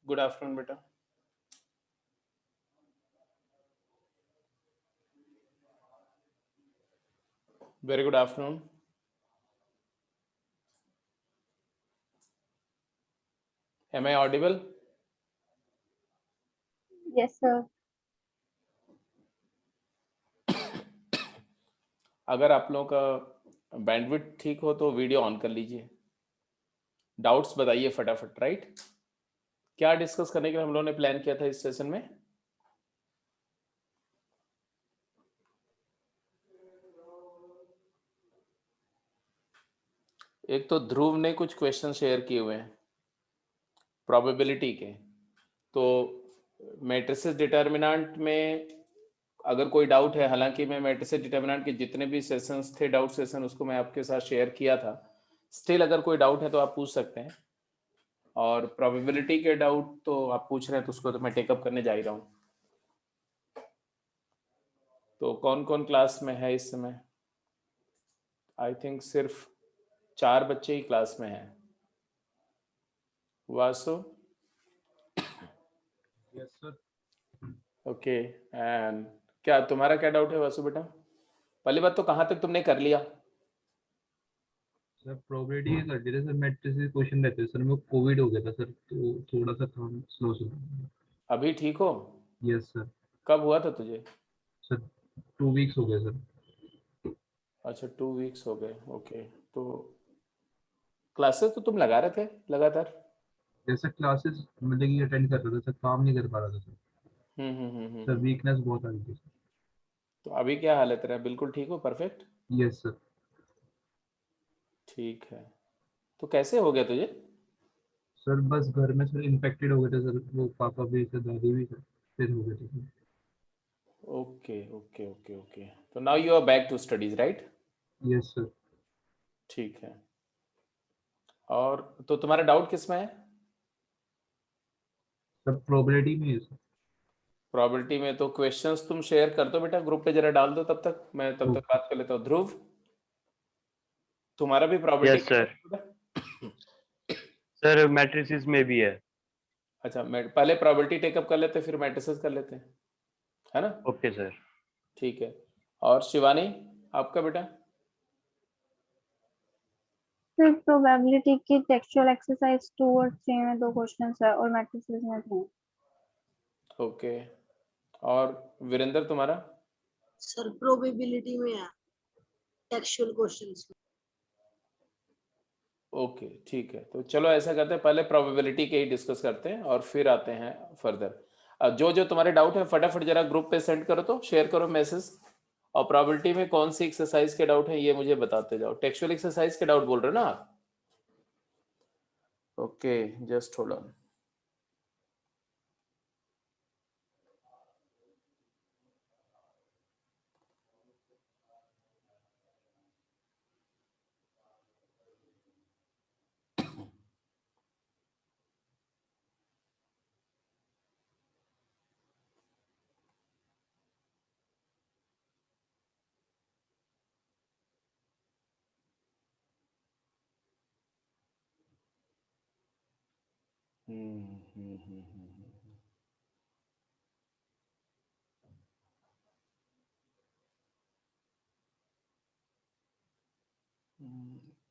Good afternoon बेटा। Very good afternoon. Am I audible? Yes, sir. अगर आप लोगों का बैंडविड्थ ठीक हो तो वीडियो ऑन कर लीजिए। डाउट्स बताइए फटाफट। राइट, क्या डिस्कस करने के लिए हम लोगों ने प्लान किया था इस सेशन में? एक तो ध्रुव ने कुछ क्वेश्चन शेयर किए हुए हैं प्रोबेबिलिटी के। तो मैट्रिसेस डिटर्मिनेंट में अगर कोई डाउट है, हालांकि मैं मैट्रिसेस डिटर्मिनेंट के जितने भी सेशंस थे, डाउट सेशन, उसको मैं आपके साथ शेयर किया था। स्टिल अगर कोई डाउट है तो आप पूछ सकते हैं। और प्रोबेबिलिटी के डाउट तो आप पूछ रहे हैं तो उसको तो मैं टेकअप करने जा ही रहा हूँ। तो कौन कौन क्लास में है इस समय? आई थिंक सिर्फ 4 बच्चे ही क्लास में हैं। Vasu? Yes sir. Okay. And क्या तुम्हारा क्या डाउट है वासु बेटा? पहली बात तो कहाँ तक तुमने कर लिया? सर प्रोबेबिलिटी के कर दिए सर, मैट्रिक्स के क्वेश्चन रहते हैं सर। मेरे को कोविड हो गया था सर, तो थोड़ा सा काम स्लो चल रहा है। अभी ठीक हो? Yes sir. कब हुआ था तुझे? सर 2 वीक्स हो गए सर। अच्छा 2 वीक्स हो गए। ओके। तो क्लासेस तो तुम लगा रहे थे लगातार? जैसे क्लासेस मतलब कि अटेंड कर रहा था सर, काम नहीं कर पा रहा था सर। सर हम्म। वीकनेस बहुत आ रही थी सर। तो अभी क्या हाल है तेरा? बिल्कुल ठीक हो? परफेक्ट? Yes sir. ठीक है। तो कैसे हो गया तुझे? सर बस घर में सर इन्फेक्टेड हो गए थे सर, वो पापा भी सर, दादी भी सर, फिर हो गए थे सर। ओके। तो now you are back to studies, right? Yes sir. ठीक है। और तो तुम्हारा डाउट किस में है? सर प्रोबेबिलिटी में है सर। प्रोबेबिलिटी में। तो क्वेश्चंस तुम शेयर कर दो बेटा, ग्रुप पे जरा डाल दो, तब तक मैं बात कर लेता हूँ। ध्रुव, तुम्हारा भी probability yes sir. Sir matrices में भी है। अच्छा, मैं पहले प्रोबेबिलिटी टेकअप कर लेते, फिर मैट्रिसेस कर लेते हैं, है ना? Okay sir. ठीक है। और शिवानी, आपका बेटा? फिर प्रोबेबिलिटी की टेक्सचुअल एक्सरसाइज 2 और 3 में 2 क्वेश्चंस है और मैट्रिसेस में 3। ओके। और वीरेंद्र तुम्हारा? सर प्रोबेबिलिटी में है, टेक्सचुअल क्वेश्चंस में। ओके ठीक है। तो चलो ऐसा करते हैं, पहले प्रोबेबिलिटी के ही डिस्कस करते हैं और फिर आते हैं फर्दर। जो जो तुम्हारे डाउट है फटाफट जरा ग्रुप पे सेंड करो, तो शेयर करो मैसेज। और प्रोबेबिलिटी में कौन सी एक्सरसाइज के डाउट है ये मुझे बताते जाओ। टेक्सचुअल एक्सरसाइज के डाउट बोल रहे हो ना आप? Okay, just hold on.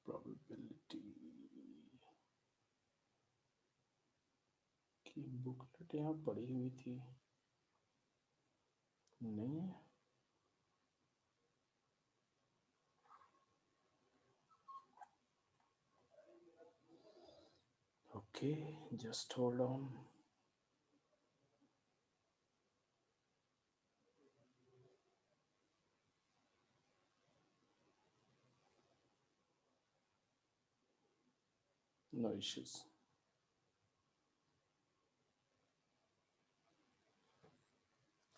Probability की बुकलेट यहाँ पड़ी हुई थी, नहीं है? Okay, just hold on. No issues.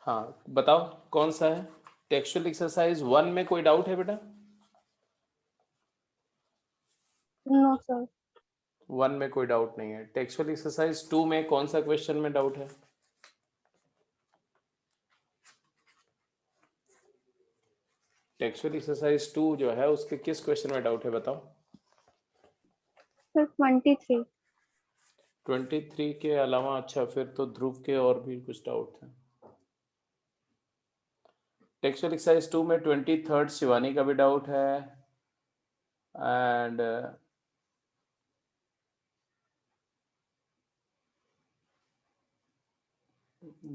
हाँ बताओ कौन सा है? टेक्सचुअल एक्सरसाइज 1 में कोई डाउट है बेटा? No sir. 1 में कोई डाउट नहीं है। टेक्सचुअल एक्सरसाइज 2 में कौन सा क्वेश्चन में डाउट है? टेक्सचुअल एक्सरसाइज 2 जो है उसके किस क्वेश्चन में डाउट है बताओ? सर 23। 23 के अलावा अच्छा फिर तो ध्रुव के और भी कुछ डाउट थे। टेक्सचुअल एक्सरसाइज 2 में 23rd शिवानी का भी डाउट है एंड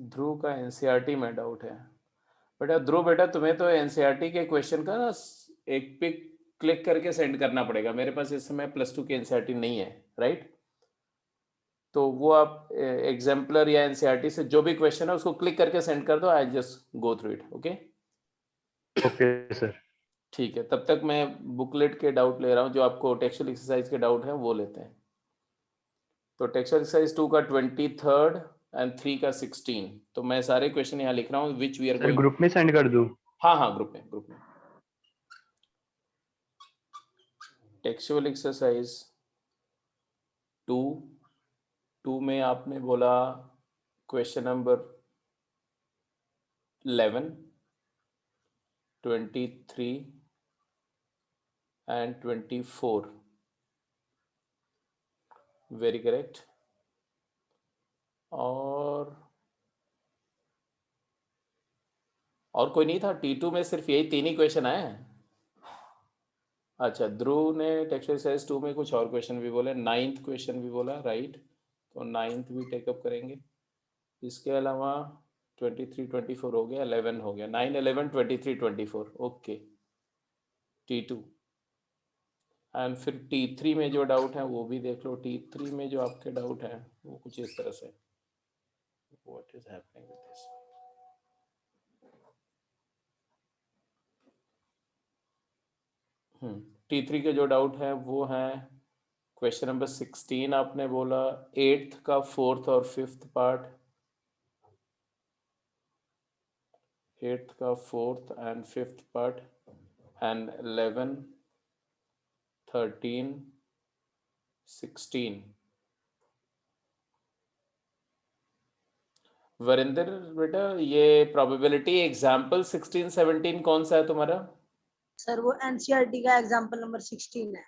ध्रुव का एनसीईआरटी में डाउट है। बेटा ध्रुव बेटा तुम्हें तो एनसीईआरटी के क्वेश्चन का ना एक पिक क्लिक करके सेंड करना पड़ेगा। मेरे पास इस समय +2 की एनसीईआरटी नहीं है, राइट? तो वो आप एग्जाम्पलर या एनसीईआरटी से जो भी क्वेश्चन है उसको क्लिक करके सेंड कर दो। I just go through it. Okay okay sir. ठीक है, तब तक मैं बुकलेट के डाउट ले रहा हूँ। जो आपको टेक्सचुअल एक्सरसाइज के डाउट है वो लेते हैं। तो टेक्सचुअल एक्सरसाइज 2 का 23rd एंड 3 का 16। तो मैं सारे क्वेश्चन यहाँ लिख रहा हूँ which we are sir going. Group में सेंड कर दूं? हाँ ग्रुप में। टेक्सचुअल एक्सरसाइज 2 में आपने बोला question number 11, 23 and 24। Very correct. और कोई नहीं था? T2 में सिर्फ यही 3 ही क्वेश्चन आए हैं। अच्छा, ध्रुव ने टेक्सचुअल एक्सरसाइज 2 में कुछ और क्वेश्चन भी बोले, 9th क्वेश्चन भी बोला, राइट? तो 9th भी टेकअप करेंगे। इसके अलावा 23, 24 हो गया, 11 हो गया, 9, 11, 23, 24। ओके T2 एंड फिर T3 में जो डाउट है वो भी देख लो। T3 में जो आपके डाउट है वो कुछ इस तरह से, what is happening with this? T3 के जो डाउट है वो है क्वेश्चन नंबर 16। आपने बोला 8th का 4th और 5th पार्ट, 8th का 4th and 5th part and 11, 13, 16। Varinder बेटा ये प्रोबेबिलिटी एग्जाम्पल 16, 17 कौन सा है तुम्हारा? सर वो एनसीईआरटी का एग्जांपल नंबर 16 है।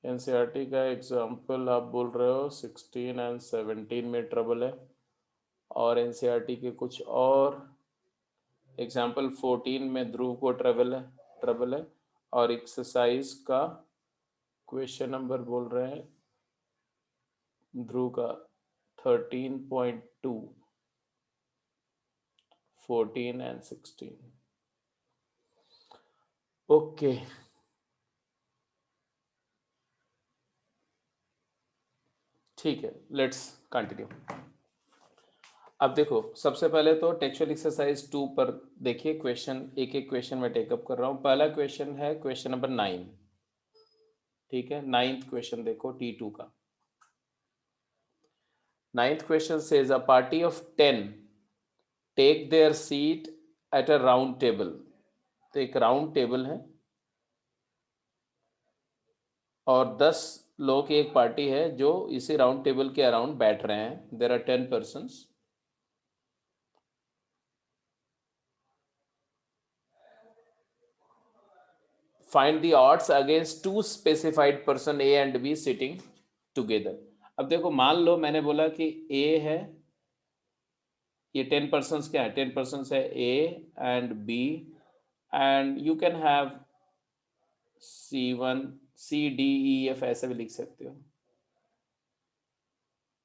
एनसीईआरटी का एग्जाम्पल आप बोल रहे हो 16 एंड 17 में ट्रबल है, और एनसीईआरटी के कुछ और एग्जाम्पल 14 में ध्रुव को ट्रबल है, और एक्सरसाइज का क्वेश्चन नंबर बोल रहे हैं ध्रुव का 13.2, 14 एंड 16। ओके ठीक है, लेट्स कंटिन्यू। अब देखो सबसे पहले तो टेक्सचुअल एक्सरसाइज 2 पर देखिए क्वेश्चन, एक एक क्वेश्चन मैं टेकअप कर रहा हूँ। पहला क्वेश्चन है क्वेश्चन नंबर 9, ठीक है? 9th क्वेश्चन देखो T2 का। 9th question says a party of 10 take their seat at a round table. तो एक राउंड टेबल है और 10 लोगों की एक पार्टी है जो इसी राउंड टेबल के अराउंड बैठ रहे हैं। There are 10 persons। Find the odds against 2 specified person A and B sitting together. अब देखो मान लो मैंने बोला कि A है, ये 10 persons क्या है? 10 persons है A and B and you can have C1 C D E F ऐसे भी लिख सकते हो,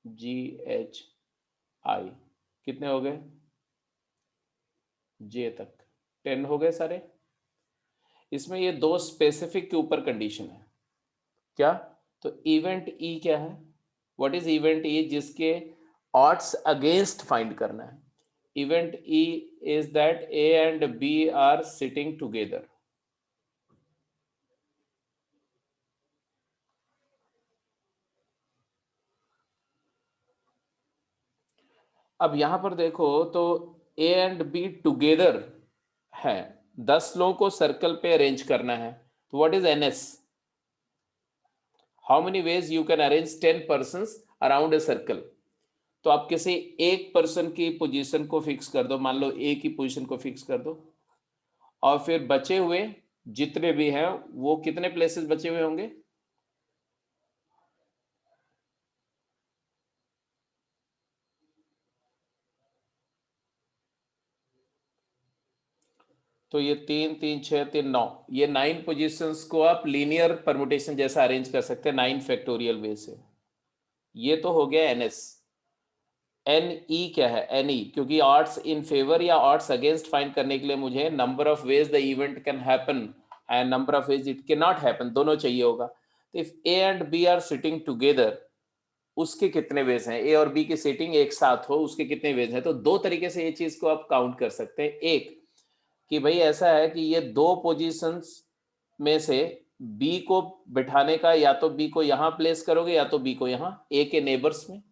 G H I। कितने हो गए? J तक 10 हो गए सारे। इसमें ये 2 स्पेसिफिक के ऊपर कंडीशन है। क्या? तो इवेंट E क्या है? What is event E? जिसके ऑड्स अगेंस्ट फाइंड करना है। Event E is that A and B are sitting together. अब यहां पर देखो तो A एंड B टुगेदर है, 10 लोगों को सर्कल पे अरेंज करना है। तो what is NS? How many ways you can arrange 10 persons around a circle? तो आप किसी एक पर्सन की पोजीशन को फिक्स कर दो, मान लो A की पोजीशन को फिक्स कर दो, और फिर बचे हुए जितने भी हैं वो कितने प्लेसेस बचे हुए होंगे? तो ये 3 3 6 3 9, ये 9 पोजीशंस को आप लीनियर परमुटेशन जैसा अरेंज कर सकते हैं 9 फैक्टोरियल वे से। ये तो हो गया एनएस। एन ई क्या है? एन ई, क्योंकि ऑड्स इन फेवर या ऑड्स अगेंस्ट फाइंड करने के लिए मुझे number of ways the event can happen and number of ways it can not happen, दोनों चाहिए होगा। तो if A and B are sitting together, उसके कितने वेज हैं? ए और बी की सेटिंग एक साथ हो, उसके कितने वेज हैं? तो दो तरीके से ये चीज को आप काउंट कर सकते हैं। एक कि भाई ऐसा है कि ये दो पोजीशंस में से बी को बिठाने का, या तो बी को यहां प्लेस करोगे या तो बी को यहां, ए के नेबर्स में,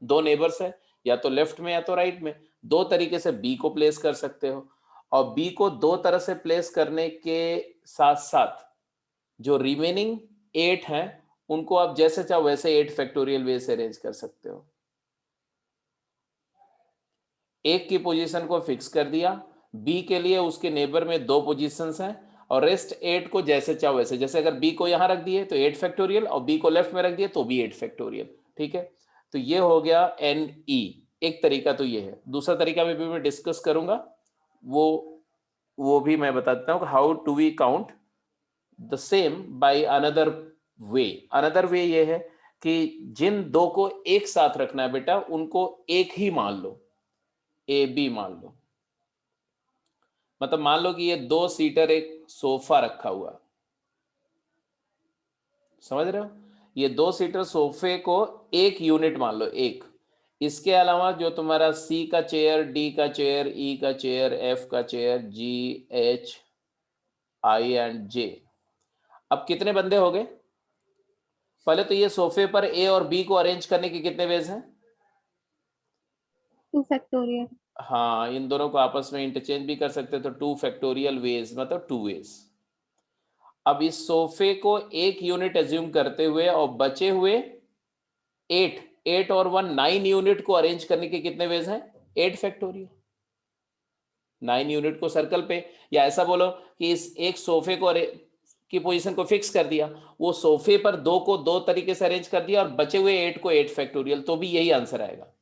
दो नेबर्स है या तो लेफ्ट में या तो राइट में, दो तरीके से बी को प्लेस कर सकते हो। और बी को दो तरह से प्लेस करने के साथ साथ जो रिमेनिंग 8 हैं उनको आप जैसे चाहो वैसे 8 फैक्टोरियल वे से अरेंज कर सकते हो। एक की पोजीशन को फिक्स कर दिया, बी के लिए उसके नेबर में दो पोजीशंस हैं, और रेस्ट 8 को जैसे चाहो वैसे, जैसे अगर बी को यहां रख दिए तो 8 फैक्टोरियल, और बी को लेफ्ट में रख दिए तो भी 8 फैक्टोरियल। ठीक है, तो ये हो गया एन ई। एक तरीका तो ये है, दूसरा तरीका में भी मैं डिस्कस करूंगा, वो भी मैं बताता हूँ how to we count the same by another way. Another way ये है कि जिन दो को एक साथ रखना है बेटा, उनको एक ही मान लो, ए बी मान लो। मतलब मान लो कि ये 2 सीटर एक सोफा रखा हुआ, समझ रहे हो? ये 2 सीटर सोफे को एक यूनिट मान लो, एक। इसके अलावा जो तुम्हारा सी का चेयर, डी का चेयर, ई का चेयर, एफ का chair, G, H, I and J, अब कितने बंदे हो गए? पहले तो ये सोफे पर ए और बी को अरेंज करने के कितने वेज हैं? 2 फैक्टोरियल। हाँ, इन दोनों को आपस में इंटरचेंज भी कर सकते, तो 2 फैक्टोरियल वेज, मतलब 2 वेज। अब इस सोफे को एक यूनिट एज्यूम करते हुए और बचे हुए 8 और 1 9 यूनिट को अरेंज करने के कितने वेज हैं? 8 फैक्टोरियल। 9 यूनिट को सर्कल पे, या ऐसा बोलो कि इस एक सोफे को की पोजीशन को फिक्स कर दिया, वो सोफे पर दो को दो तरीके से अरेंज कर दिया, और बचे हुए 8 को 8 फैक्टोरियल, तो भी यही आंसर आएगा।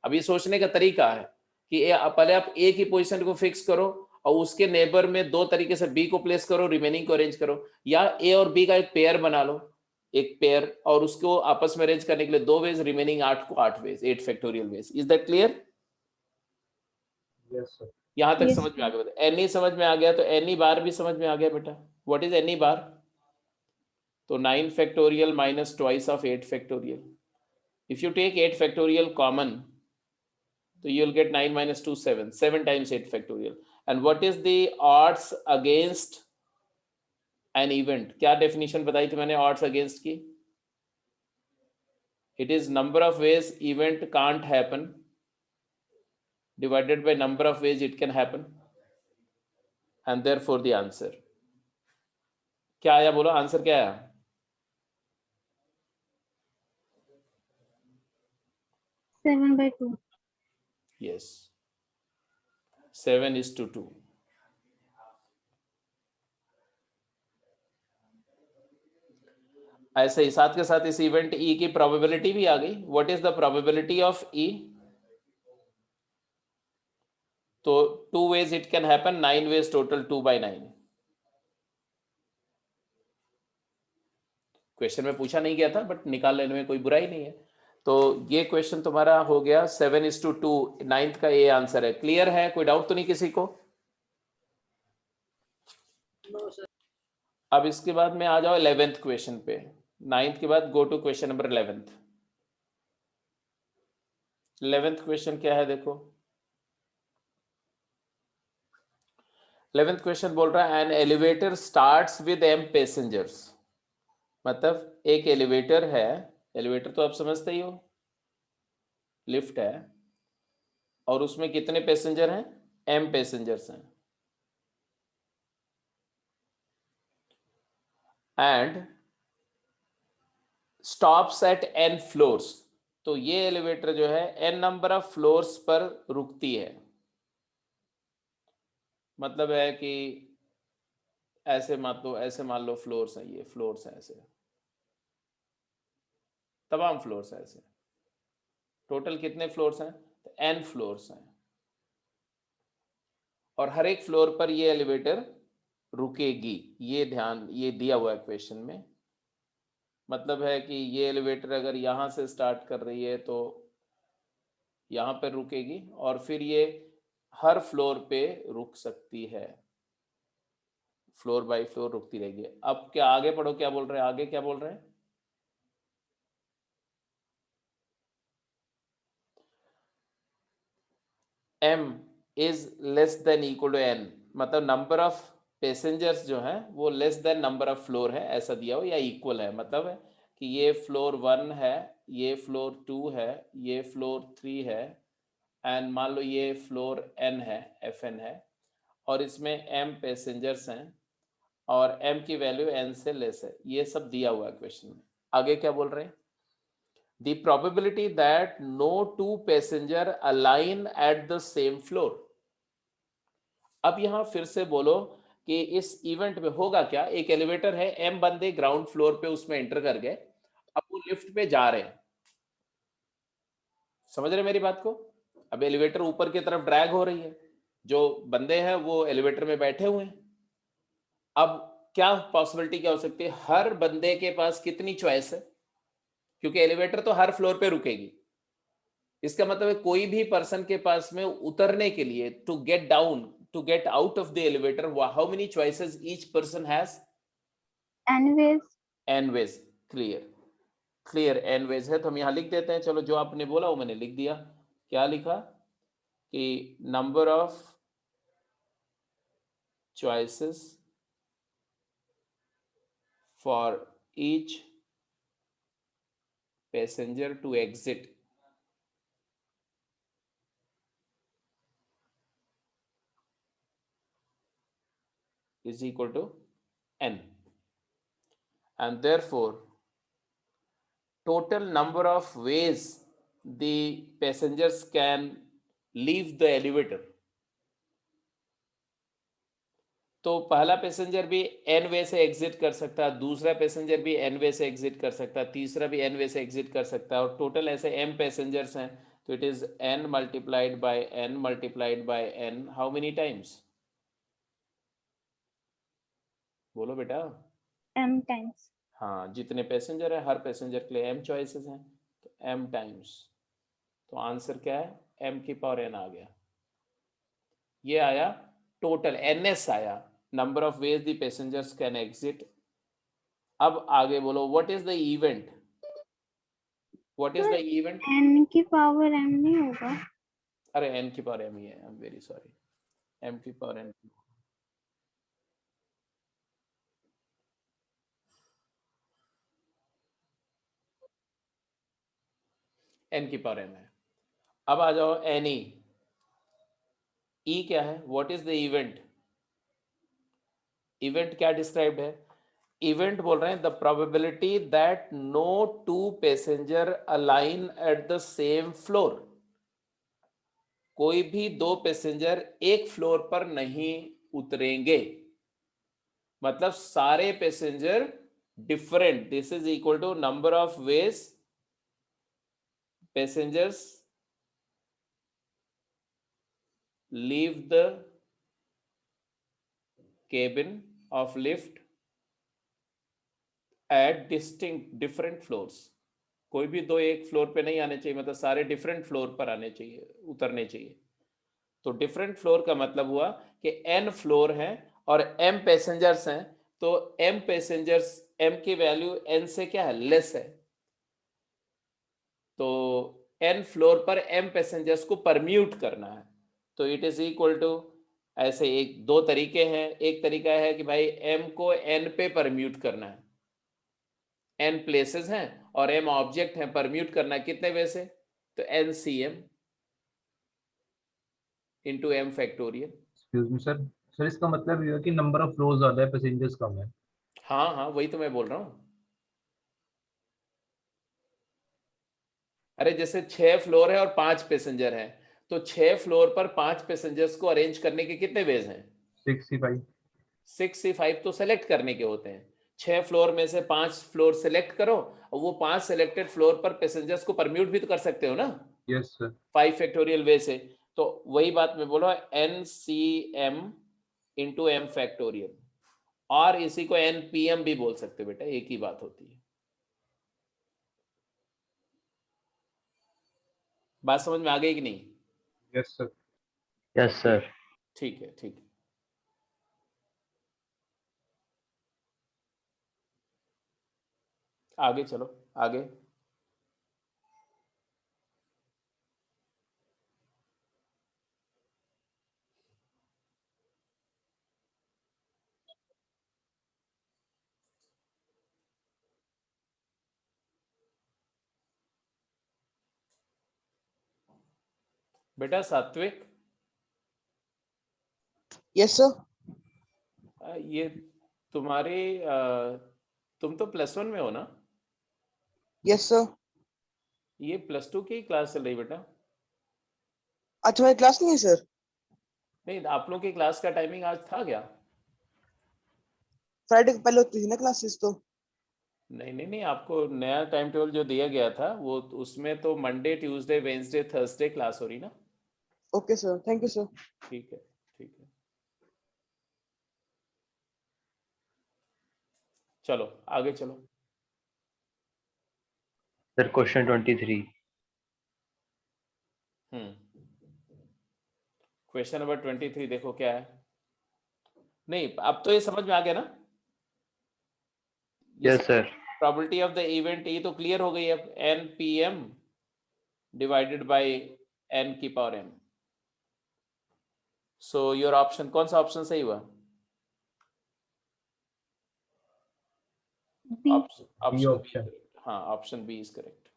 अब ये सोचने का तरीका है कि पहले आप ए की पोजीशन को फिक्स करो और उसके नेबर में दो तरीके से बी को प्लेस करो, रिमेनिंग को अरेंज करो, या ए और बी का एक पेयर बना लो, एक पेयर, और उसको आपस में अरेंज करने के लिए 2 वेज, रिमेनिंग 8 को 8 ways, 8 factorial ways. Is that clear? Yes sir. यहां तक Yes, समझ में आ गया? एनी समझ में आ गया तो एनी बार भी समझ में आ गया बेटा। What is any bar? तो 9 factorial minus twice of 8 factorial. If you take 8 factorial common, so you will get 9 minus 2 7, 7 times 8 factorial. And what is the odds against an event? क्या definition बताई थी मैंने odds against की? It is number of ways event can't happen divided by number of ways it can happen, and therefore the answer क्या आया? बोलो answer क्या आया? seven by 2. Yes, 7:2। ऐसे ही साथ के साथ इस इवेंट ई की प्रोबेबिलिटी भी आ गई। What is the probability of E? तो 2 ways it can happen, 9 ways total, 2 by 9। Question में पूछा नहीं गया था, बट निकाल लेने में कोई बुराई नहीं है। तो ये क्वेश्चन तुम्हारा हो गया 7:2, 9th का ये आंसर है। क्लियर है? कोई डाउट तो नहीं किसी को? No sir. अब इसके बाद में आ जाओ 11th क्वेश्चन पे। 9th के बाद go to question number 11th। 11th question क्या है देखो। 11th क्वेश्चन बोल रहा है an elevator starts with m passengers. मतलब एक एलिवेटर है, एलिवेटर तो आप समझते ही हो, लिफ्ट है, और उसमें कितने पैसेंजर हैं? m पैसेंजर्स हैं। And stops at n floors. तो ये एलिवेटर जो है n नंबर ऑफ फ्लोर्स पर रुकती है। मतलब है कि ऐसे मान लो फ्लोर्स हैं, ये फ्लोर्स हैं, ऐसे तमाम फ्लोर्स हैं। ऐसे टोटल कितने फ्लोर्स हैं? तो n फ्लोर्स हैं। और हर एक फ्लोर पर ये एलिवेटर रुकेगी। ये ध्यान, ये दिया हुआ है क्वेश्चन में। मतलब है कि ये एलिवेटर अगर यहाँ से स्टार्ट कर रही है तो यहाँ पर रुकेगी और फिर ये हर फ्लोर पे रुक सकती है, फ्लोर बाय फ्लोर रुकती रहेगी। अब क्या आगे पढ़ो, क्या बोल रहे हैं, आगे क्या बोल रहे हैं? m is less than equal to n, मतलब नंबर ऑफ पैसेंजर्स जो है वो less than number of floor है, ऐसा दिया हो, या इक्वल है। मतलब है कि ये फ्लोर 1 है, ये फ्लोर 2 है, ये फ्लोर 3 है, एंड मान लो ये फ्लोर n है, fn है, और इसमें m पैसेंजर्स हैं और m की वैल्यू n से लेस है। ये सब दिया हुआ है क्वेश्चन में। आगे क्या बोल रहे हैं? The probability that no two passenger align at the same floor. अब यहां फिर से बोलो कि इस इवेंट में होगा क्या। एक एलिवेटर है, m बंदे ग्राउंड फ्लोर पे उसमें एंटर कर गए, अब वो लिफ्ट पे जा रहे हैं। समझ रहे मेरी बात को? अब एलिवेटर ऊपर की तरफ ड्रैग हो रही है, जो बंदे हैं वो एलिवेटर में बैठे हुए हैं। अब क्या पॉसिबिलिटी क्या हो सकती है? हर बंदे के पास कितनी चॉइस है, क्योंकि एलिवेटर तो हर फ्लोर पे रुकेगी। इसका मतलब है कोई भी पर्सन के पास में उतरने के लिए, to get down, to get out of the elevator, how many choices each person has? n ways. n ways। Clear n ways है, तो हम यहां लिख देते हैं। चलो, जो आपने बोला वो मैंने लिख दिया। क्या लिखा कि number of choices for each passenger to exit is equal to n, and therefore total number of ways the passengers can leave the elevator. तो पहला पैसेंजर भी n वे से एग्जिट कर सकता है, दूसरा पैसेंजर भी n वे से एग्जिट कर सकता है, तीसरा भी n वे से एग्जिट कर सकता है, और टोटल ऐसे m पैसेंजर्स हैं, तो it is n multiplied by n multiplied by n, how many times? बोलो बेटा। m times. हाँ, जितने पैसेंजर है हर पैसेंजर के लिए m चॉइसेस हैं, तो m टाइम्स। तो आंसर क्या है? m की पावर n आ गया। ये आया टोटल, ns आया, number of ways the passengers can exit. अब आगे बोलो, what is the event? What is the event? n की पावर m नहीं होगा? अरे n की पावर m ही है, I am very sorry, m की पावर n। n की पावर m है। अब आ जाओ ne। e क्या है? What is the event? Event क्या डिस्क्राइब्ड है? इवेंट बोल रहे हैं the probability that no two passenger alight at the same floor. कोई भी दो पैसेंजर एक फ्लोर पर नहीं उतरेंगे, मतलब सारे passenger different. This is equal to number of ways passengers leave the cabin of lift at distinct different floors। कोई भी दो एक फ्लोर पे नहीं आने चाहिए, मतलब सारे डिफरेंट फ्लोर पर आने चाहिए, उतरने चाहिए। तो डिफरेंट फ्लोर का मतलब हुआ कि n फ्लोर हैं और m पैसेंजर्स हैं, तो m पैसेंजर्स, m की वैल्यू n से क्या है? लेस है। तो n फ्लोर पर m पैसेंजर्स को परम्यूट करना है, तो इट इज इक्वल टू, ऐसे एक दो तरीके हैं। एक तरीका है कि भाई m को n पे परम्यूट करना है, n प्लेसेस हैं और m ऑब्जेक्ट हैं, परम्यूट करना है कितने वे से? तो NCM into m factorial. Excuse me sir, sir इसका मतलब ये है कि नंबर ऑफ फ्लोर ज्यादा है, पैसेंजर्स कम है। हाँ हाँ, वही तो मैं बोल रहा हूँ। अरे जैसे 6 फ्लोर है और 5 पैसेंजर हैं, तो 6 फ्लोर पर 5 पैसेंजर्स को अरेंज करने के कितने वेज हैं? 65। 6 से 5 तो सेलेक्ट करने के होते हैं। 6 फ्लोर में से 5 फ्लोर सेलेक्ट करो, और वो 5 सेलेक्टेड फ्लोर पर पैसेंजर्स को परम्यूट भी तो कर सकते हो ना, यस सर। 5 फैक्टोरियल वे से। तो वही बात मैं बोल रहा हूँ, NCM इंटू M फैक्टोरियल, और इसी को NPM भी बोल सकते बेटा, एक ही बात होती है। बात समझ में आ गई कि नहीं? Yes sir. Yes sir. ठीक है, ठीक है। आगे चलो, आगे। बेटा सात्विक, यस सर। ये तुम्हारे तुम तो +1 में हो ना? Yes sir. ये +2 की क्लास चल रही बेटा? अच्छा मेरी क्लास नहीं है सर। नहीं, आप लोगों की क्लास का टाइमिंग आज था क्या? फ्राइडे को पहले होती थी ना क्लासेस तो। नहीं नहीं नहीं, आपको नया टाइम टेबल जो दिया गया था वो, उसमें तो Monday, Tuesday, Wednesday, Thursday class हो रही ना? Okay sir, thank you sir. ठीक है, ठीक है। चलो आगे चलो। Sir question 23। क्वेश्चन नंबर 23 देखो क्या है। नहीं, अब तो ये समझ में आ गया ना? Yes sir. Probability of the event ये तो क्लियर हो गई अब, NPM डिवाइडेड बाय N की power M। So your option, कौन सा ऑप्शन सही हुआ? B. B option option. हाँ, ऑप्शन बी इज करेक्ट।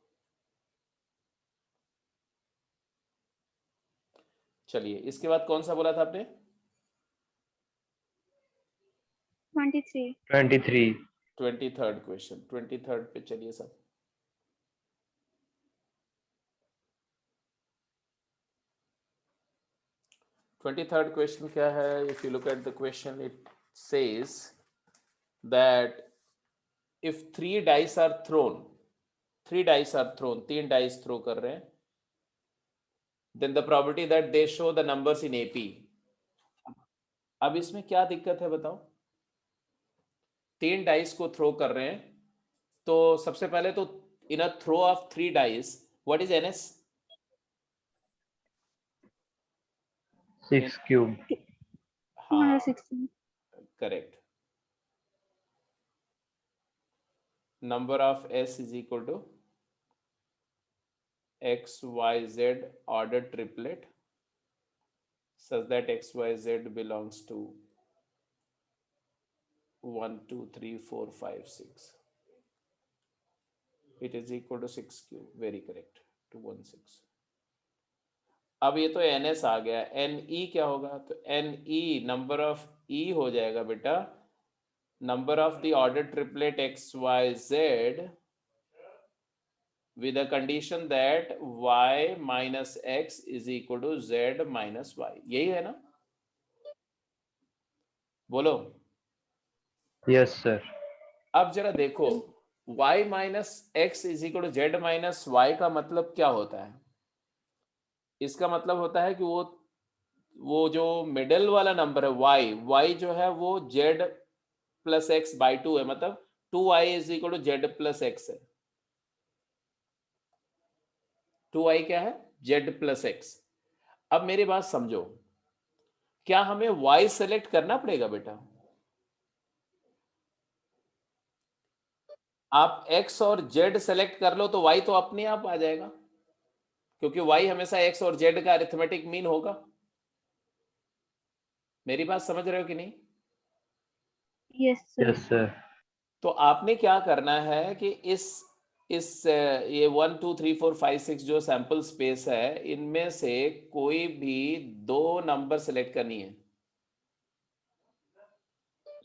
चलिए, इसके बाद कौन सा बोला था आपने? 23. 23। 23rd क्वेश्चन, 23rd पे चलिए सब। ट्वेंटी-थर्ड क्वेश्चन क्या है? If you look at the question, it says that if 3 dice are thrown, 3 dice are thrown, 3 dice throw कर रहे हैं, then the probability that they show the numbers in AP। अब इसमें क्या दिक्कत है बताओ? 3 डाइस को थ्रो कर रहे हैं, तो सबसे पहले तो in a throw of 3 dice, what is NS? 6 cube. हाँ, 216. Correct. Number of S is equal to XYZ ordered triplet such that XYZ belongs to 1 2 3 4 5 6. It is equal to 6 cube, very correct, 216। अब ये तो NS आ गया, NE क्या होगा? तो NE number of E हो जाएगा बेटा, number of the order triplet XYZ with a condition that y minus x is equal to z minus y। यही है ना? बोलो। Yes sir. अब जरा देखो, y minus x is equal to z minus y का मतलब क्या होता है? इसका मतलब होता है कि वो जो मिडल वाला नंबर है y जो है वो z प्लस एक्स बाई 2 है, मतलब 2y is equal to z plus x है। 2y क्या है? z plus x. अब मेरी बात समझो, क्या हमें y सेलेक्ट करना पड़ेगा बेटा? आप x और z सेलेक्ट कर लो तो y तो अपने आप आ जाएगा, क्योंकि y हमेशा x और z का अरिथमेटिक मीन होगा। मेरी बात समझ रहे हो कि नहीं? Yes, sir. Yes sir. तो आपने क्या करना है कि इस ये 1 2 3 4 5 6 जो सैंपल स्पेस है, इनमें से कोई भी 2 नंबर सेलेक्ट करनी है,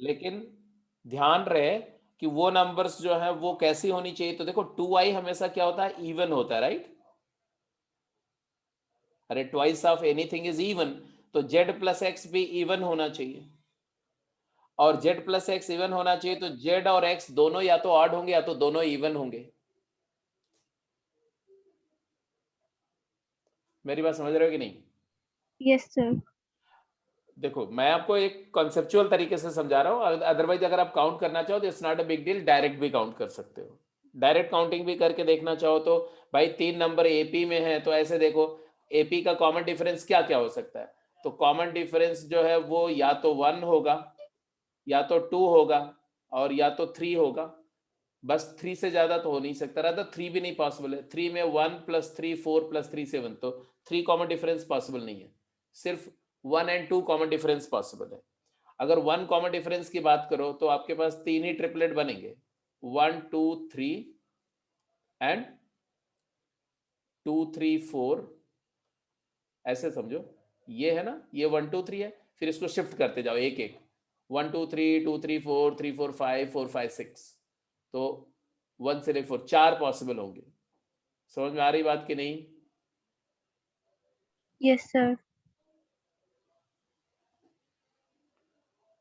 लेकिन ध्यान रहे कि वो नंबर्स जो है वो कैसी होनी चाहिए। तो देखो 2y हमेशा क्या होता है? इवन होता है, राइट? अरे twice of anything is even, तो z प्लस एक्स भी इवन होना चाहिए, और z प्लस एक्स इवन होना चाहिए, तो z और x दोनों या तो ऑड होंगे या तो दोनों इवन होंगे। मेरी बात समझ रहे हो कि नहीं? Yes, sir. देखो मैं आपको एक कॉन्सेप्चुअल तरीके से समझा रहा हूँ, अदरवाइज अगर आप काउंट करना चाहो तो it's not a big deal, direct भी काउंट कर सकते हो, डायरेक्ट काउंटिंग भी करके देखना चाहो तो भाई 3 नंबर एपी में है तो ऐसे देखो एपी का कॉमन डिफरेंस क्या क्या हो सकता है, तो कॉमन डिफरेंस जो है वो या तो 1 होगा या तो 2 होगा और या तो 3 होगा, बस 3 से ज्यादा तो हो नहीं सकता, रहता 3 भी नहीं पॉसिबल है, 3 में 1 + 3 4 + 3 7, तो 3 कॉमन डिफरेंस पॉसिबल नहीं है, सिर्फ 1 और 2 कॉमन डिफरेंस पॉसिबल है। अगर 1 कॉमन डिफरेंस की बात करो तो आपके पास 3 ही ट्रिपलेट बनेंगे, 1 2 3 एंड 2 3 4, ऐसे समझो, ये है ना, ये 1 2 3 है, फिर इसको शिफ्ट करते जाओ एक एक, 1 2 3 2 3 4 3 4 5 4 5 6, तो 1 से लेकर 4 4 पॉसिबल होंगे। समझ में आ रही बात कि नहीं? Yes, sir.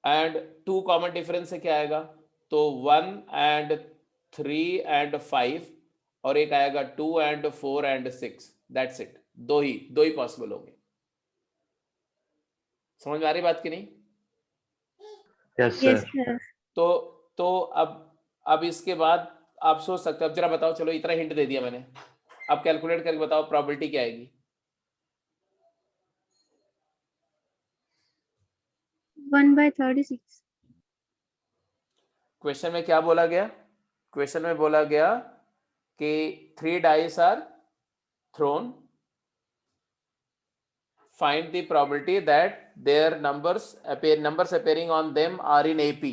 And 2 common difference से क्या आएगा, तो 1 एंड 3 एंड 5, और एक आएगा 2 एंड 4 एंड 6, दैट्स इट, दो ही पॉसिबल होंगे। समझ में आ रही बात कि नहीं? Yes, Yes, sir. sir. तो अब इसके बाद आप सोच सकते हो, अब जरा बताओ, चलो इतना हिंट दे दिया मैंने, अब कैलकुलेट करके बताओ प्रोबेबिलिटी क्या आएगी। 1/36. क्वेश्चन में क्या बोला गया? क्वेश्चन में बोला गया कि 3 dice are thrown, find the probability that their numbers appearing on them are in AP.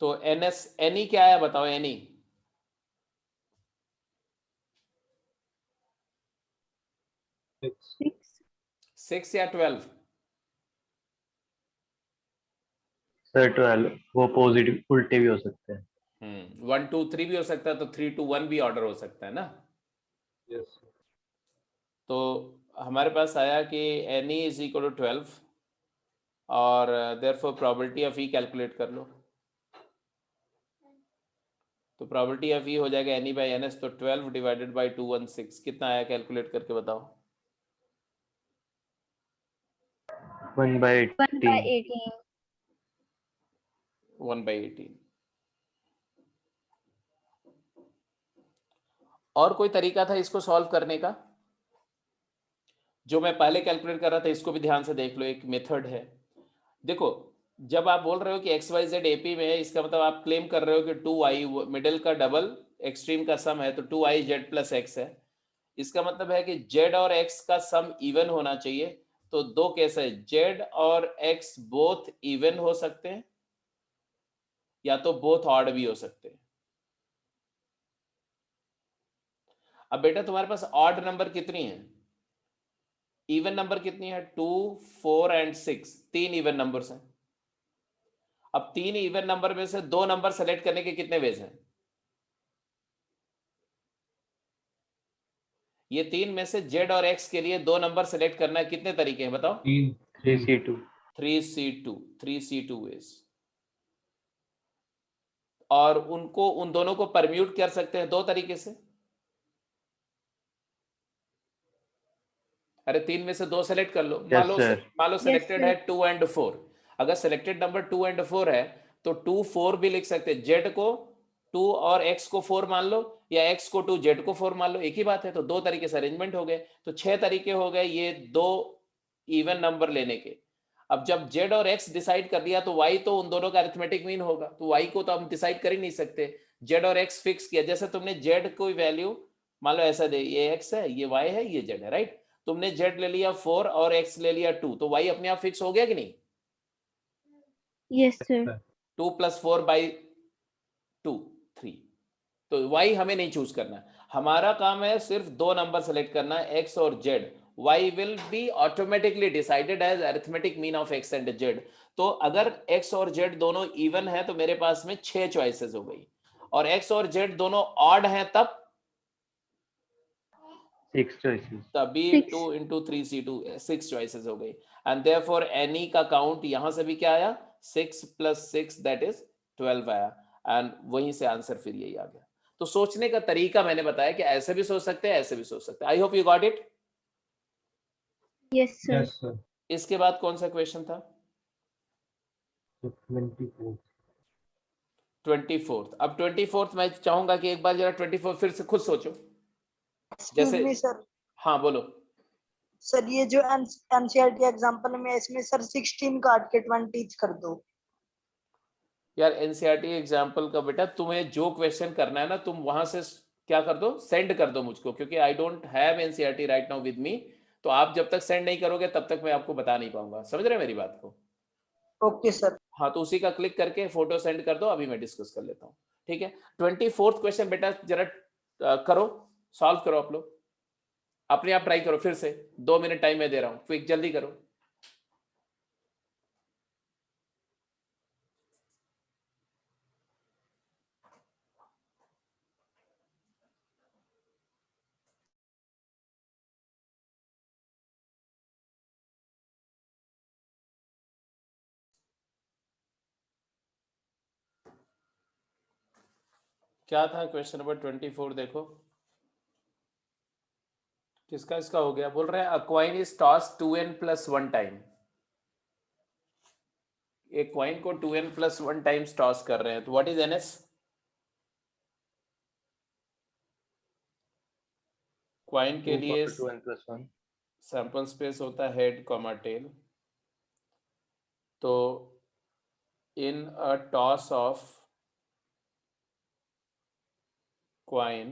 तो NE क्या है बताओ, NE 6. 6 या 12? Sir, 12 वो पॉजिटिव उल्टे भी हो सकते हैं। 1 2 3 भी हो सकता है, तो 3 2 1 भी ऑर्डर हो सकता है ना। Yes. तो हमारे पास आया कि NE = 12 और therefore probability of E calculate कर लो, तो प्रोबेबिलिटी ऑफ E हो जाएगा NE/NS, तो 12 / 216 कितना आया, कैलकुलेट करके बताओ। 1/18. 1/18. 1/18। और कोई तरीका था इसको सॉल्व करने का? जो मैं पहले कैलकुलेट कर रहा था इसको भी ध्यान से देख लो, एक मेथड है। देखो जब आप बोल रहे हो कि XYZ AP में है, इसका मतलब आप क्लेम कर रहे हो कि 2i मिडिल का डबल एक्सट्रीम का सम है, तो 2iz + x है। इसका मतलब है कि z और x का सम इवन होना चाहिए, तो दो केस है, z और x बोथ इवन हो सकते हैं या तो बोथ ऑड भी हो सकते हैं। अब बेटा तुम्हारे पास ऑड नंबर कितनी है, इवन नंबर कितनी है, 2 4 एंड 6, 3 इवन नंबर्स हैं। अब 3 इवन नंबर में से 2 नंबर सेलेक्ट करने के कितने वेज हैं? ये 3 में से z और x के लिए 2 नंबर सेलेक्ट करना है, कितने तरीके हैं बताओ? 3C2. 3C2 वेज, और उनको उन दोनों को परम्यूट कर सकते हैं 2 तरीके से। अरे 3 में से 2 सेलेक्ट कर लो, Yes, sir. मान लो सेलेक्टेड sir. है 2 एंड 4, अगर सेलेक्टेड नंबर 2 एंड 4 है तो 2 4 भी लिख सकते हैं, z को 2 और x को 4 मान लो, या x को 2 z को 4 मान लो, एक ही बात है। तो 2 तरीके से अरेंजमेंट हो गए, तो 6 तरीके हो गए ये 2 इवन नंबर लेने के। अब जब z और x डिसाइड कर दिया तो y तो उन दोनों का अरिथमेटिक मीन होगा, तो y को तो हम डिसाइड कर ही नहीं सकते, z और x फिक्स किया। जैसे तुमने z कोई वैल्यू मान लो ऐसा दे, ये x है, ये y है, ये z है, राइट। तुमने z ले लिया 4 और x ले लिया 2, तो y अपने आप फिक्स हो गया कि नहीं? Yes, sir. 2 + 4/2 3, तो y हमें नहीं चूज करना, हमारा काम है सिर्फ 2 नंबर सेलेक्ट करना, x और z। y will be automatically decided as arithmetic mean of x and z। तो अगर x और z दोनों इवन है तो मेरे पास में 6 चॉइसेस हो गई, और x और z दोनों ऑड हैं तब 6 choices. तभी 6. 2 × 3C2 6 चॉइसेस हो गई, एंड देयरफॉर NE का काउंट यहां से भी क्या आया, 6 + 6 दैट इज 12 आया, एंड वहीं से आंसर फिर यही आ गया। तो सोचने का तरीका मैंने बताया कि ऐसे भी सोच सकते हैं, ऐसे भी सोच सकते हैं। I hope you got it. Yes sir. Yes sir. इसके बाद कौन सा क्वेश्चन था? तो 24। 24th। अब 24th मैं चाहूंगा कि एक बार जरा 24 फिर से खुद सोचो। एक्सक्यूज जैसे मी सर, हाँ बोलो। सर ये जो एनसीईआरटी एग्जांपल में है, इसमें सर 16 काट के 20 कर दो। यार एनसीईआरटी एग्जाम्पल का बेटा तुम्हें जो क्वेश्चन करना है ना, तुम वहां से क्या कर दो, सेंड कर दो मुझको, क्योंकि I don't have NCERT right now with me. तो आप जब तक सेंड नहीं करोगे तब तक मैं आपको बता नहीं पाऊंगा। समझ रहे हैं मेरी बात को? Okay sir. हाँ, तो उसी का क्लिक करके फोटो सेंड कर दो, अभी मैं डिस्कस कर लेता हूँ। ठीक है, 24th क्वेश्चन बेटा जरा करो, सॉल्व करो आप लोग, अपने आप ट्राई करो फिर से। 2 मिनट टाइम मैं दे रहा हूँ, क्विक जल्दी करो। क्या था क्वेश्चन नंबर 24? देखो किसका इसका हो गया। बोल रहे हैं अ coin is toss 2n + 1 time. एक कॉइन को 2n + 1 टाइम्स टॉस कर रहे हैं, तो व्हाट इज ns? कॉइन के 2 लिए × 2n + 1। सैंपल स्पेस होता है हेड कॉमा टेल। तो in a toss of coin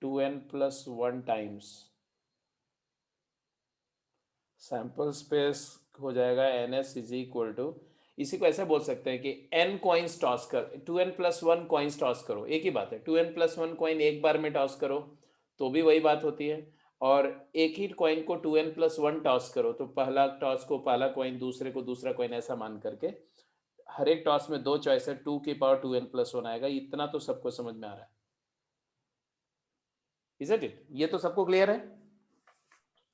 2n + 1 times, sample space हो जाएगा ns = इसी को ऐसे बोल सकते हैं कि n कॉइन्स टॉस कर, 2n + 1 कॉइन्स टॉस करो, एक ही बात है। 2n + 1 कॉइन एक बार में टॉस करो तो भी वही बात होती है, और एक ही कॉइन को 2n + 1 टॉस करो तो पहला टॉस को पहला कॉइन, दूसरे को दूसरा कॉइन, ऐसा मान करके हर एक टॉस में 2 चॉइस है, 2 की पावर 2n + 1 आएगा। इतना तो सबको समझ में आ रहा है, इजंट इट? ये तो सबको क्लियर है?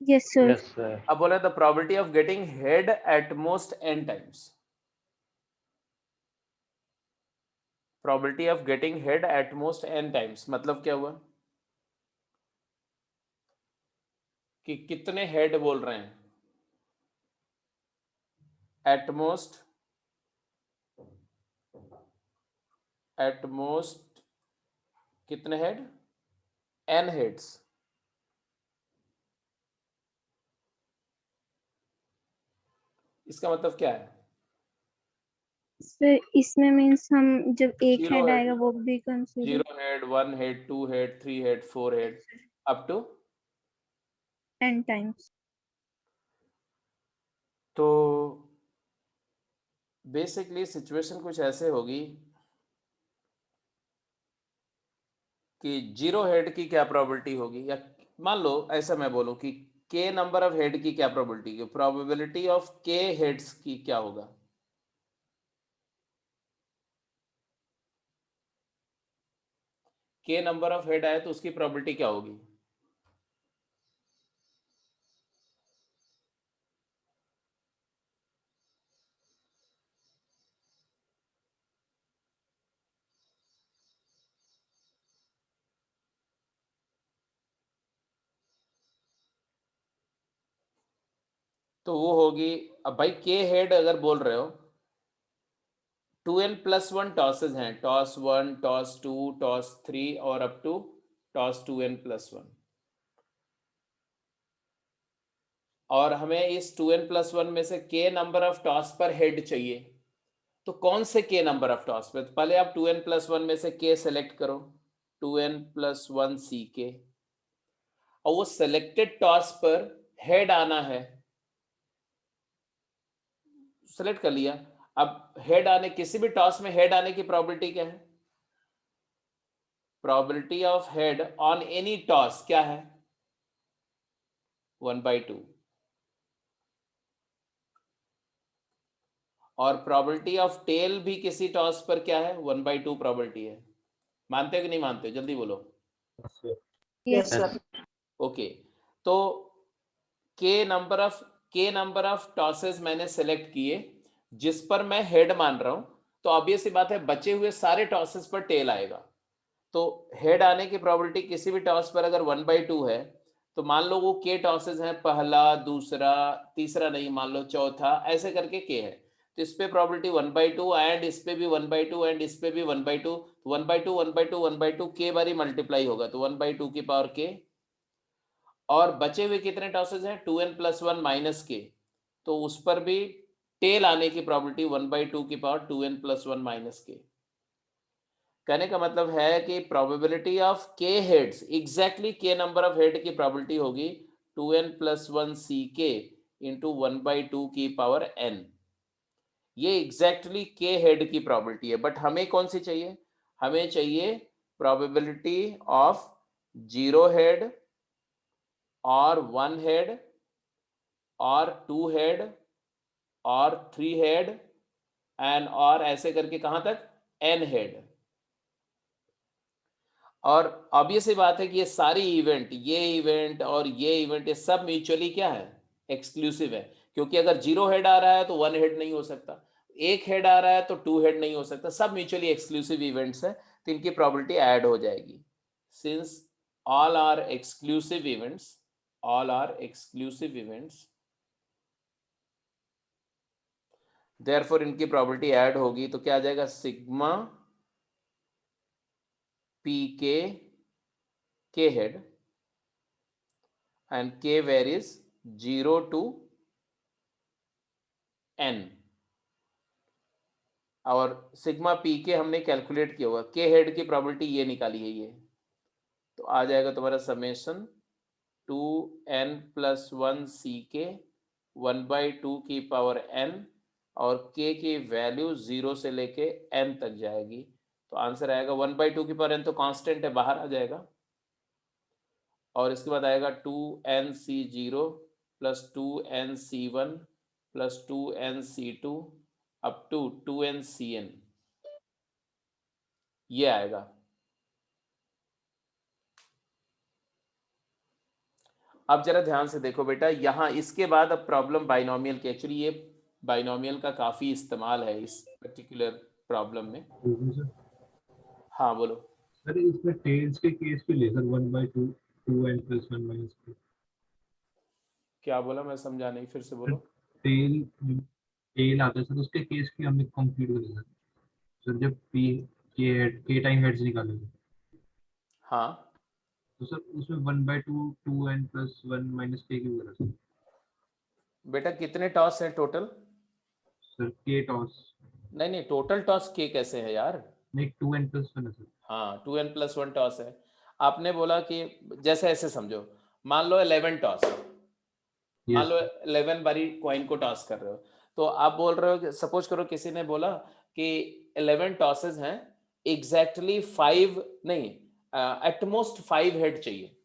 Yes sir. Yes sir. अब बोला the probability of getting head at most n times. Probability of getting head at most n times मतलब क्या हुआ कि कितने हेड बोल रहे हैं? एट मोस्ट कितने हेड? n heads. इसका मतलब क्या है? सर इसमें मीन्स हम जब एक 0 हेड हेड, आएगा वो भी consider. 0 head, 1 head, 2 head, 3 head, 4 head, up to n times. तो बेसिकली सिचुएशन कुछ ऐसे होगी कि 0 हेड की क्या प्रोबेबिलिटी होगी, या मान लो ऐसा मैं बोलूं कि k नंबर ऑफ हेड की क्या प्रोबेबिलिटी है, प्रोबेबिलिटी ऑफ k हेड्स की क्या होगा? k नंबर ऑफ हेड आए तो उसकी प्रोबेबिलिटी क्या होगी? तो वो होगी, अब भाई k हेड अगर बोल रहे हो, 2n + 1 टॉसेज हैं, टॉस 1, टॉस 2, टॉस 3 और अप टू टॉस 2n + 1, और हमें इस 2n + 1 में से k नंबर ऑफ टॉस पर हेड चाहिए। तो कौन से k नंबर ऑफ टॉस पे? तो पहले आप 2n + 1 में से k सेलेक्ट करो, 2n + 1 ck, और वो सेलेक्टेड टॉस पर हेड आना है, सेलेक्ट कर लिया। अब हेड आने, किसी भी टॉस में हेड आने की प्रोबेबिलिटी क्या है? Probability of head on any toss क्या है? 1/2। और प्रोबेबिलिटी ऑफ टेल भी किसी टॉस पर क्या है? 1/2 प्रोबेबिलिटी है। मानते हो कि नहीं मानते हो? जल्दी बोलो। Yes yes. सर। ओके, तो k नंबर ऑफ टॉसेस मैंने सेलेक्ट किए, जिस पर मैं हेड मान रहा हूं, तो ऑब्वियस सी बात है बचे हुए सारे टॉसेस पर टेल आएगा। तो हेड आने की प्रोबेबिलिटी किसी भी टॉस पर अगर 1/2 है, तो मान लो वो के टॉसेस हैं, पहला, दूसरा, तीसरा नहीं, मान लो चौथा, ऐसे करके के है। तो इस पे प्रोबेबिलिटी 1/2 एंड इस पे भी 1/2 एंड इस पे भी 1/2, 1/2 1/2 1/2 के बारी मल्टीप्लाई होगा, तो 1/2 की पावर के। और बचे हुए कितने टॉसेस हैं? 2n + 1 माइनस के, तो उस पर भी टेल आने की प्रोबेबिलिटी 1/2 की पावर 2n + 1 माइनस के। कहने का मतलब है कि प्रोबेबिलिटी ऑफ के हेड्स, एग्जैक्टली के नंबर ऑफ हेड की प्रोबेबिलिटी होगी 2n + 1 ck इंटू 1/2 की पावर n। ये एग्जैक्टली के हेड की प्रोबेबिलिटी है, बट हमें कौन सी चाहिए? हमें चाहिए प्रोबेबिलिटी ऑफ 0 हेड और 1 हेड और 2 हेड और 3 हेड एंड और ऐसे करके कहां तक? n head. और ऑब्वियस सी बात है कि ये सारी इवेंट, ये इवेंट और ये इवेंट, ये सब म्यूचुअली क्या है? एक्सक्लूसिव है। क्योंकि अगर 0 हेड आ रहा है तो 1 हेड नहीं हो सकता, 1 हेड आ रहा है तो 2 हेड नहीं हो सकता, सब म्यूचुअली एक्सक्लूसिव इवेंट्स है, तो इनकी प्रोबेबिलिटी ऐड हो जाएगी। Since all are exclusive events, all are exclusive events, therefore इनकी प्रोबेबिलिटी ऐड होगी, तो क्या आ जाएगा? Sigma P k head and k varies 0 to n, और सिग्मा पी के हमने कैलकुलेट किया हुआ, के हेड की प्रोबेबिलिटी ये निकाली है ये, तो आ जाएगा तुम्हारा समेशन 2n + 1 ck 1/2 की पावर n, और k की वैल्यू 0 से लेके n तक जाएगी, तो आंसर आएगा 1/2 की पावर n, तो कांस्टेंट है, बाहर आ जाएगा। और इसके बाद आएगा 2nc0 + 2nc1 + 2nc2 up to 2ncn, ये आएगा। अब जरा ध्यान से देखो बेटा, यहां इसके बाद अब प्रॉब्लम बाइनोमियल की, एक्चुअली ये बाइनोमियल का काफी इस्तेमाल है इस पर्टिकुलर प्रॉब्लम में। सर हाँ बोलो। सर इसमें टेल्स के केस पे ले सर 1/2 2n + 1 माइनस के। क्या बोला? मैं समझा नहीं, फिर से बोलो। टेल टेल आता है सर, उसके केस की हमने कंप्लीट कर लिया सर, जब पी के टाइम हेड्स निकाले थे, हाँ तो सर उसमें 1/2 2n + 1 माइनस के क्यों करा सर? बेटा, कितने टॉस हैं टोटल? सर के टॉस नहीं नहीं, टोटल टॉस के कैसे है यार? नहीं 2n + 1 है सर। हाँ, 2n + 1 टॉस है। आपने बोला कि जैसे ऐसे समझो, मान लो 11 टॉस, मान यस लो 11 बारी कॉइन को टॉस कर रहे हो, तो आप बोल रहे हो कि सपोज करो किसी ने बोला कि 11 टॉसेस हैं, एग्जैक्टली 5 नहीं, एट मोस्ट 5 हेड चाहिए।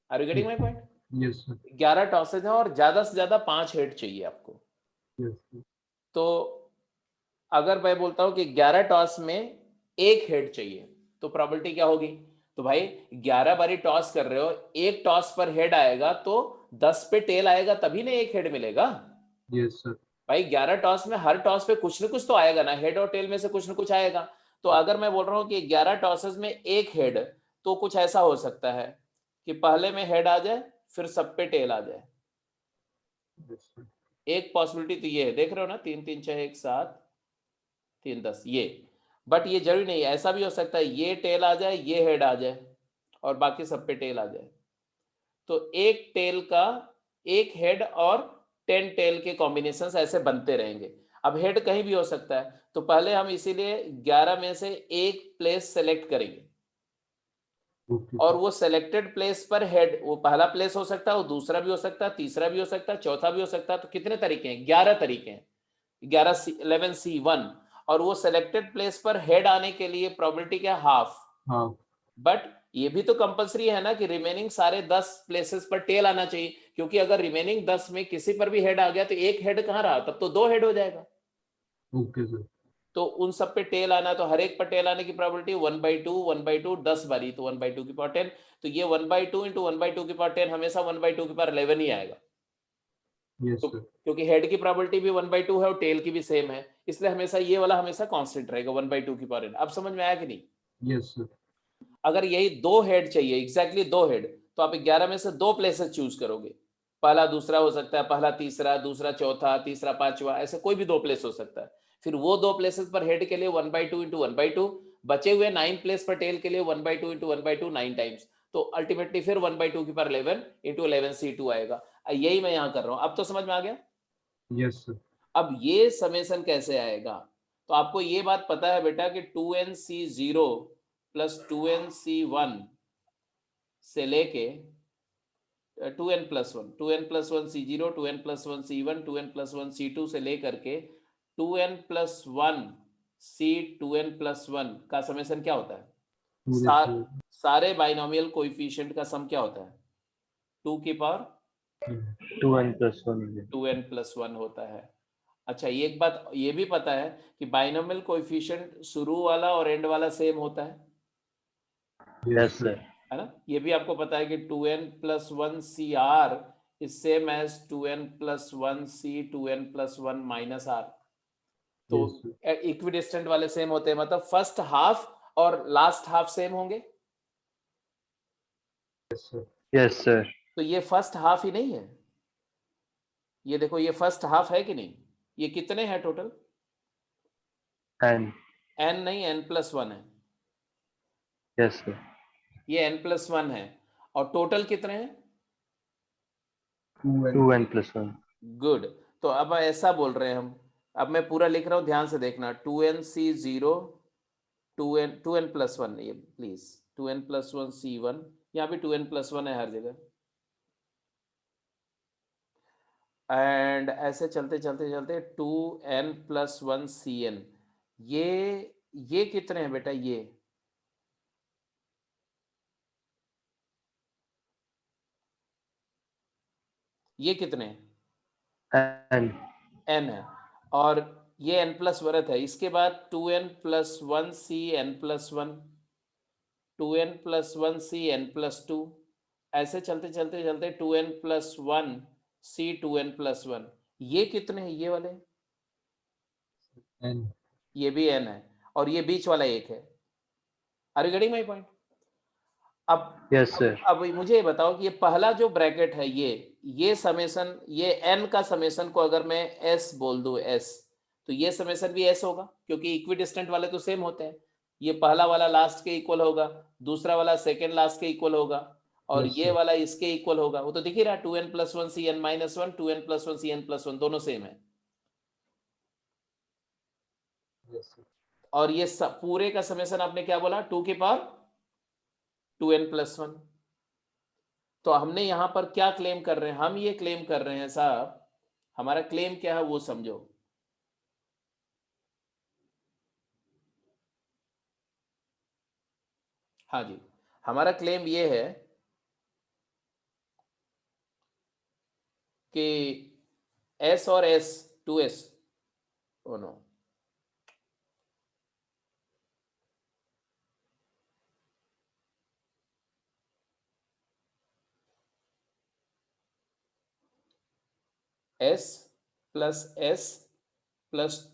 Are you getting my point? Yes sir 11 tosses हैं और ज्यादा से ज्यादा 5 हेड चाहिए आपको। यस तो अगर मैं बोलता हूं कि 11 टॉस में एक हेड चाहिए, तो प्रोबेबिलिटी क्या होगी? तो भाई 11 बारी टॉस कर रहे हो, एक टॉस पर हेड आएगा तो 10 पे टेल आएगा, तभी ना एक हेड मिलेगा। यस सर भाई 11 टॉस में हर टॉस पे कुछ ना कुछ तो आएगा ना, हेड और टेल में से कुछ ना कुछ आएगा। तो अगर मैं बोल रहा हूं कि 11 टॉसेस में एक हेड, तो कुछ ऐसा हो सकता है कि पहले में हेड आ जाए, फिर सब पे टेल आ जाए। एक पॉसिबिलिटी तो ये है, देख रहे हो ना, 3 3 6 1 7 3 10 ये। बट ये जरूरी नहीं है, ऐसा भी हो सकता है ये टेल आ जाए, ये हेड आ जाए और बाकी सब पे टेल आ जाए। तो एक टेल का, एक हेड और 10 टेल के कॉम्बिनेशंस ऐसे बनते रहेंगे। अब हेड कहीं भी हो सकता है, तो पहले हम इसीलिए 11 में से एक प्लेस सेलेक्ट करेंगे, और वो सेलेक्टेड प्लेस पर हेड, वो पहला प्लेस हो सकता है, वो दूसरा भी हो सकता है, तीसरा भी हो सकता है, चौथा भी हो सकता है। तो कितने तरीके हैं? 11 तरीके हैं, 11C1, और वो सेलेक्टेड प्लेस पर हेड आने के लिए प्रोबेबिलिटी क्या? हाफ। हाँ बट ये भी तो कंपलसरी है ना कि रिमेनिंग सारे 10 प्लेसेस पर टेल आना चाहिए, क्योंकि अगर रिमेनिंग 10 में किसी पर भी हेड आ गया तो एक हेड कहां रहा? तब तो 2 हेड हो जाएगा। ओके सर तो उन सब पे टेल आना, तो हर एक पर टेल आने की प्रोबेबिलिटी 1/2 10 बारी, तो 1/2 की पावर 10, तो ये 1/2 × 1/2 की पावर 10 हमेशा 1/2 की पावर 11 ही आएगा। यस तो सर, क्योंकि हेड की प्रोबेबिलिटी भी 1/2 है और टेल की भी सेम है, इसलिए हमेशा ये वाला हमेशा कांस्टेंट रहेगा 1/2 की पावर n। अब समझ में आया कि नहीं? यस सर, अगर यही दो हेड चाहिए, एग्जैक्टली दो हेड, तो आप 11 में से दो प्लेसेस चूज करोगे, पहला दूसरा हो सकता है, पहला तीसरा, दूसरा चौथा, तीसरा पांचवा, ऐसे कोई भी दो प्लेस हो सकता है। फिर वो दो प्लेसेस पर हेड के लिए 1/2 इंटू 1/2, बचे हुए 9 प्लेस पर टेल के लिए 1/2 इंटू 1/2 9 टाइम्स, तो अल्टीमेटली फिर 1/2 की पावर 11 इंटू 11c2 आएगा। यही मैं यहाँ कर रहा हूँ। अब तो समझ में आ गया? यस सर, अब ये समेसन कैसे आएगा? तो आपको ये बात पता है बेटा कि 2nc0 प्लस 2nc1 से लेके 2n plus one, 2n plus one c0, 2n plus one c1, 2n plus one c2 से लेकर के 2n plus one c 2n plus one का समेसन क्या होता है? 2 सारे बाइनोमियल कोएफिशिएंट का सम क्या होता है? 2 की power 2n+1 2n plus one होता है। अच्छा, ये एक बात ये भी पता है कि बाइनोमियल कोएफिशिएंट शुरू वाला और एंड वाला सेम होता है यस सर है ना? ये भी आपको पता है कि 2n plus one C R is same as 2n plus one C 2n plus one minus R. तो यस सर, इक्विडिस्टेंट वाले सेम होते हैं, मतलब फर्स्ट हाफ और लास्ट हाफ सेम होंगे। यस सर, यस सर तो ये फर्स्ट हाफ ही नहीं है, ये देखो ये फर्स्ट हाफ है कि नहीं? ये कितने हैं टोटल? n n नहीं, n प्लस वन है, यस सर ये n प्लस वन है। और टोटल कितने हैं? 2n+1 good. तो अब ऐसा बोल रहे हैं हम, अब मैं पूरा लिख रहा हूं, ध्यान से देखना। 2nc0 2n प्लस वन, ये please 2n plus one c1, यहाँ भी 2n प्लस वन है हर जगह, एंड ऐसे चलते चलते चलते 2n प्लस वन cn। ये कितने हैं बेटा? ये कितने हैं? n n है। और ये n प्लस वन है, इसके बाद 2n plus one C n plus one, 2n plus one C n plus two, ऐसे चलते चलते चलते 2n plus one C 2n plus one. ये कितने हैं ये वाले? n ये भी n है, और ये बीच वाला एक है। Are you getting my point? अब यस सर अब मुझे ये बताओ कि ये पहला जो ब्रैकेट है, ये समेसन, ये n का समेसन को अगर मैं s बोल दूं s, तो ये समेसन भी s होगा, क्योंकि इक्विडिस्टेंट वाले तो सेम होते हैं। ये पहला वाला लास्ट के इक्वल होगा, दूसरा वाला सेकेंड लास्ट के इक्वल होगा, और Yes, ये sir. वाला इसके इक्वल होगा। वो तो दिख ही रहा है, 2n plus one C N minus one, 2n plus one C N plus one, दोनों सेम है। Yes, sir. और ये पूरे का समेसन आपने क्या बोला? 2 की पावर 2n प्लस वन। तो हमने यहां पर क्या क्लेम कर रहे हैं? हम ये क्लेम कर रहे हैं साहब, हमारा क्लेम क्या है वो समझो। हाँ जी, हमारा क्लेम ये है कि s और s 2s, oh no, s plus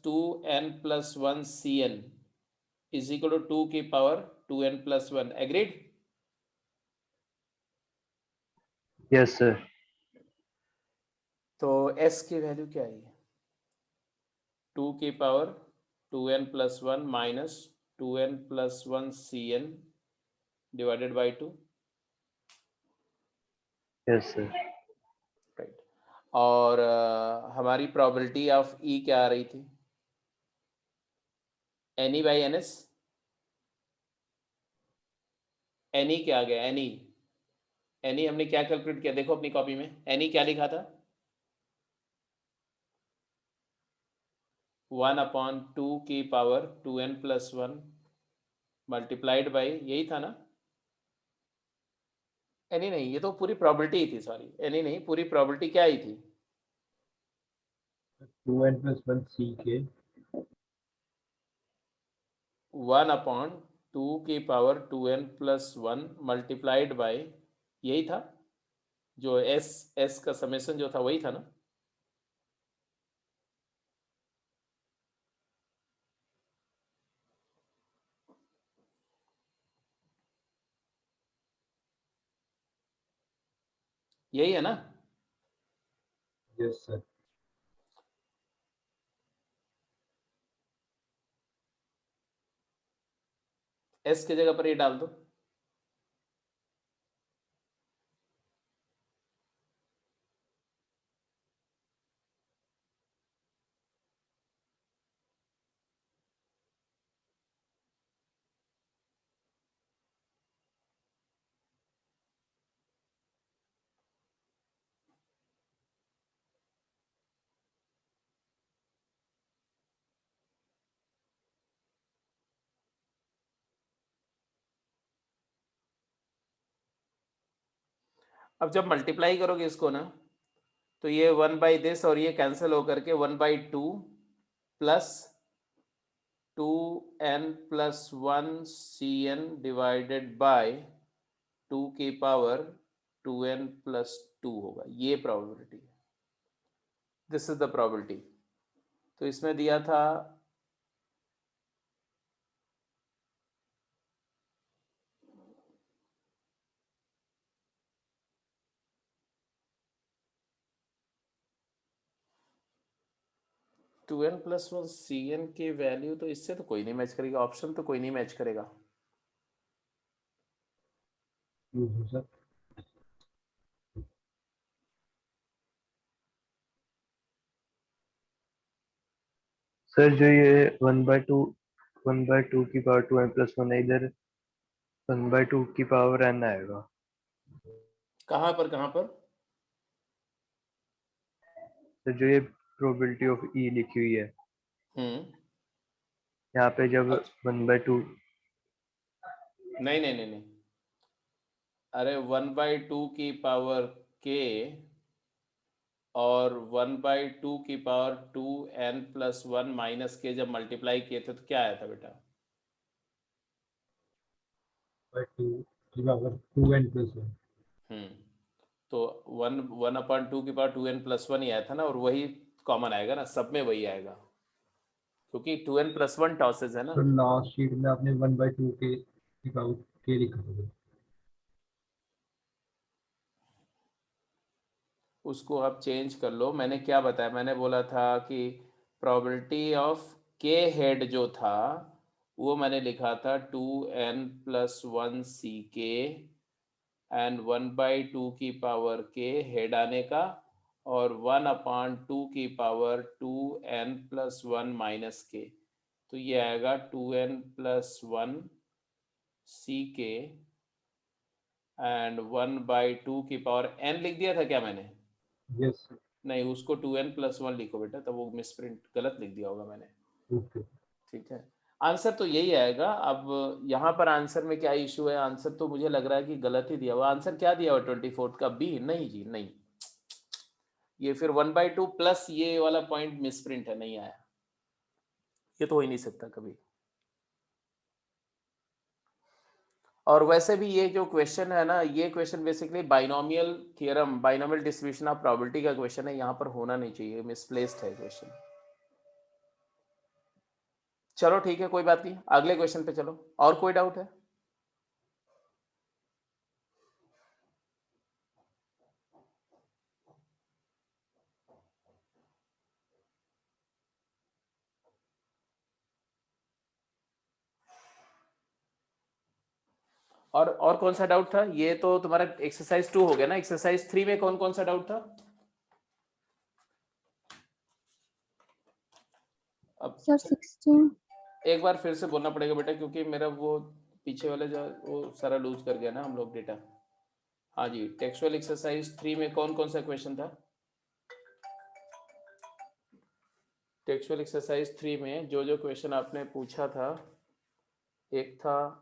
2n plus one C N is equal to 2 की power 2n plus one. Agreed? Yes sir तो s की वैल्यू क्या है? 2 की power 2n plus one minus 2n plus one C N divided by 2, yes sir right. और हमारी probability of E क्या आ रही थी? N E by N S. N E क्या आ गया? एन ई हमने क्या कैलकुलेट किया? देखो अपनी कॉपी में एन ई क्या लिखा था? 1/2 की power 2n plus one multiplied by, यही था ना? एनी नहीं, ये तो पूरी प्रॉबिलिटी ही थी, सॉरी, एनी नहीं, पूरी प्रॉबिलिटी क्या ही थी? 2n plus 1 ck 1/2 की power 2n plus one multiplied by, यही था जो एस का समेसन जो था, वही था ना? यही है ना? Yes sir. एस की जगह पर ये डाल दो। अब जब मल्टीप्लाई करोगे इसको ना, तो ये 1/this और ये कैंसिल होकर के 1/2 plus 2n+1 cn divided by 2 की पावर 2n+2 होगा। ये प्रोबेबिलिटी है, दिस इज द प्रोबेबिलिटी। तो इसमें दिया था 2n+1 cn की वैल्यू, तो इससे तो कोई नहीं मैच करेगा, ऑप्शन तो कोई नहीं मैच करेगा। सर सर जो ये 1/2 की पावर 2n+1 है, इधर 1/2 की पावर n आएगा। कहाँ पर कहाँ पर? तो जो ये प्रोबेबिलिटी ऑफ ई लिखी हुई है, हम्म। यहाँ पे जब अच्छा, 1/2 नहीं नहीं नहीं नहीं, अरे 1/2 की पावर k और 1/2 की पावर 2n+1 माइनस के जब मल्टीप्लाई किए थे तो क्या आया था बेटा? 2 की पावर 2n+1। हम्म। तो 1/2 की पावर 2n+1 ही आया था ना, और वही कॉमन आएगा ना, सब में वही आएगा, क्योंकि 2n+1 टॉसेज है ना। सर लास्ट शीट में आपने 1/2 के की पावर के लिखा था। उसको आप चेंज कर लो। मैंने क्या बताया, मैंने बोला था कि प्रोबेबिलिटी ऑफ के हेड जो था वो मैंने लिखा था 2n+1 ck एंड 1/2 की पावर के हेड आने का, और 1/2 की पावर 2n+1 माइनस के, तो ये आएगा 2n+1 ck एंड 1/2 की पावर n लिख दिया था क्या मैंने? यस नहीं, उसको 2n+1 लिखो बेटा, तब वो मिसप्रिंट गलत लिख दिया होगा मैंने। ओके। ठीक है, आंसर तो यही आएगा। अब यहाँ पर आंसर में क्या इशू है, आंसर तो मुझे लग रहा है कि गलत ही दिया हुआ। आंसर क्या दिया हुआ 24 का? बी? नहीं जी नहीं, ये फिर 1/2 प्लस ये वाला पॉइंट मिसप्रिंट है, नहीं आया। ये तो हो ही नहीं सकता कभी। और वैसे भी ये जो क्वेश्चन है ना, ये question basically binomial theorem, binomial distribution of probability का क्वेश्चन है, यहाँ पर होना नहीं चाहिए, मिसप्लेस्ड है क्वेश्चन। चलो ठीक है, कोई बात नहीं, अगले क्वेश्चन पे चलो। और कोई डाउट है? और कौन सा डाउट था? ये तो तुम्हारा एक्सरसाइज 2 हो गया ना। एक्सरसाइज 3 में कौन कौन सा डाउट था? अब सर 16। एक बार फिर से बोलना पड़ेगा बेटा, क्योंकि मेरा वो पीछे वाले जो वो सारा लूज कर गया ना हम लोग डेटा। हाँ जी, टेक्सुअल एक्सरसाइज 3 में कौन कौन सा क्वेश्चन था? टेक्सुअल एक्सरसाइज 3 में जो जो क्वेश्चन आपने पूछा था, एक था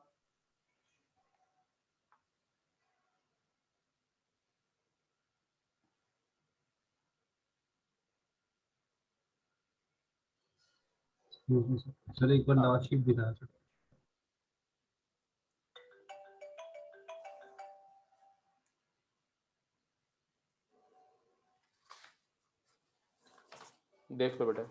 सर एक बार लास्ट शीट दिखाया सर। देख लो बेटा।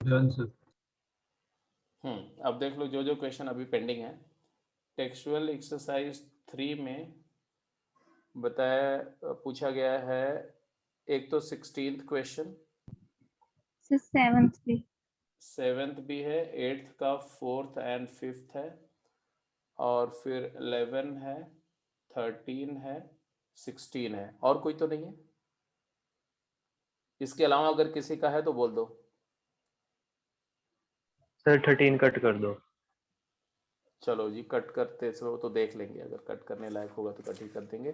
Done sir. अब देख लो जो जो क्वेश्चन अभी पेंडिंग है। टेक्सचुअल एक्सरसाइज 3 में बताया पूछा गया है, एक तो 16th क्वेश्चन, सर 7th भी। 7th भी है, 8th का 4th एंड 5th है, और फिर 11 है, 13 है, 16 है। और कोई तो नहीं है? इसके अलावा अगर किसी का है तो बोल दो। सर 13 कट कर दो। चलो जी, कट करते तो देख लेंगे, अगर कट करने लायक होगा तो कट ही कर देंगे।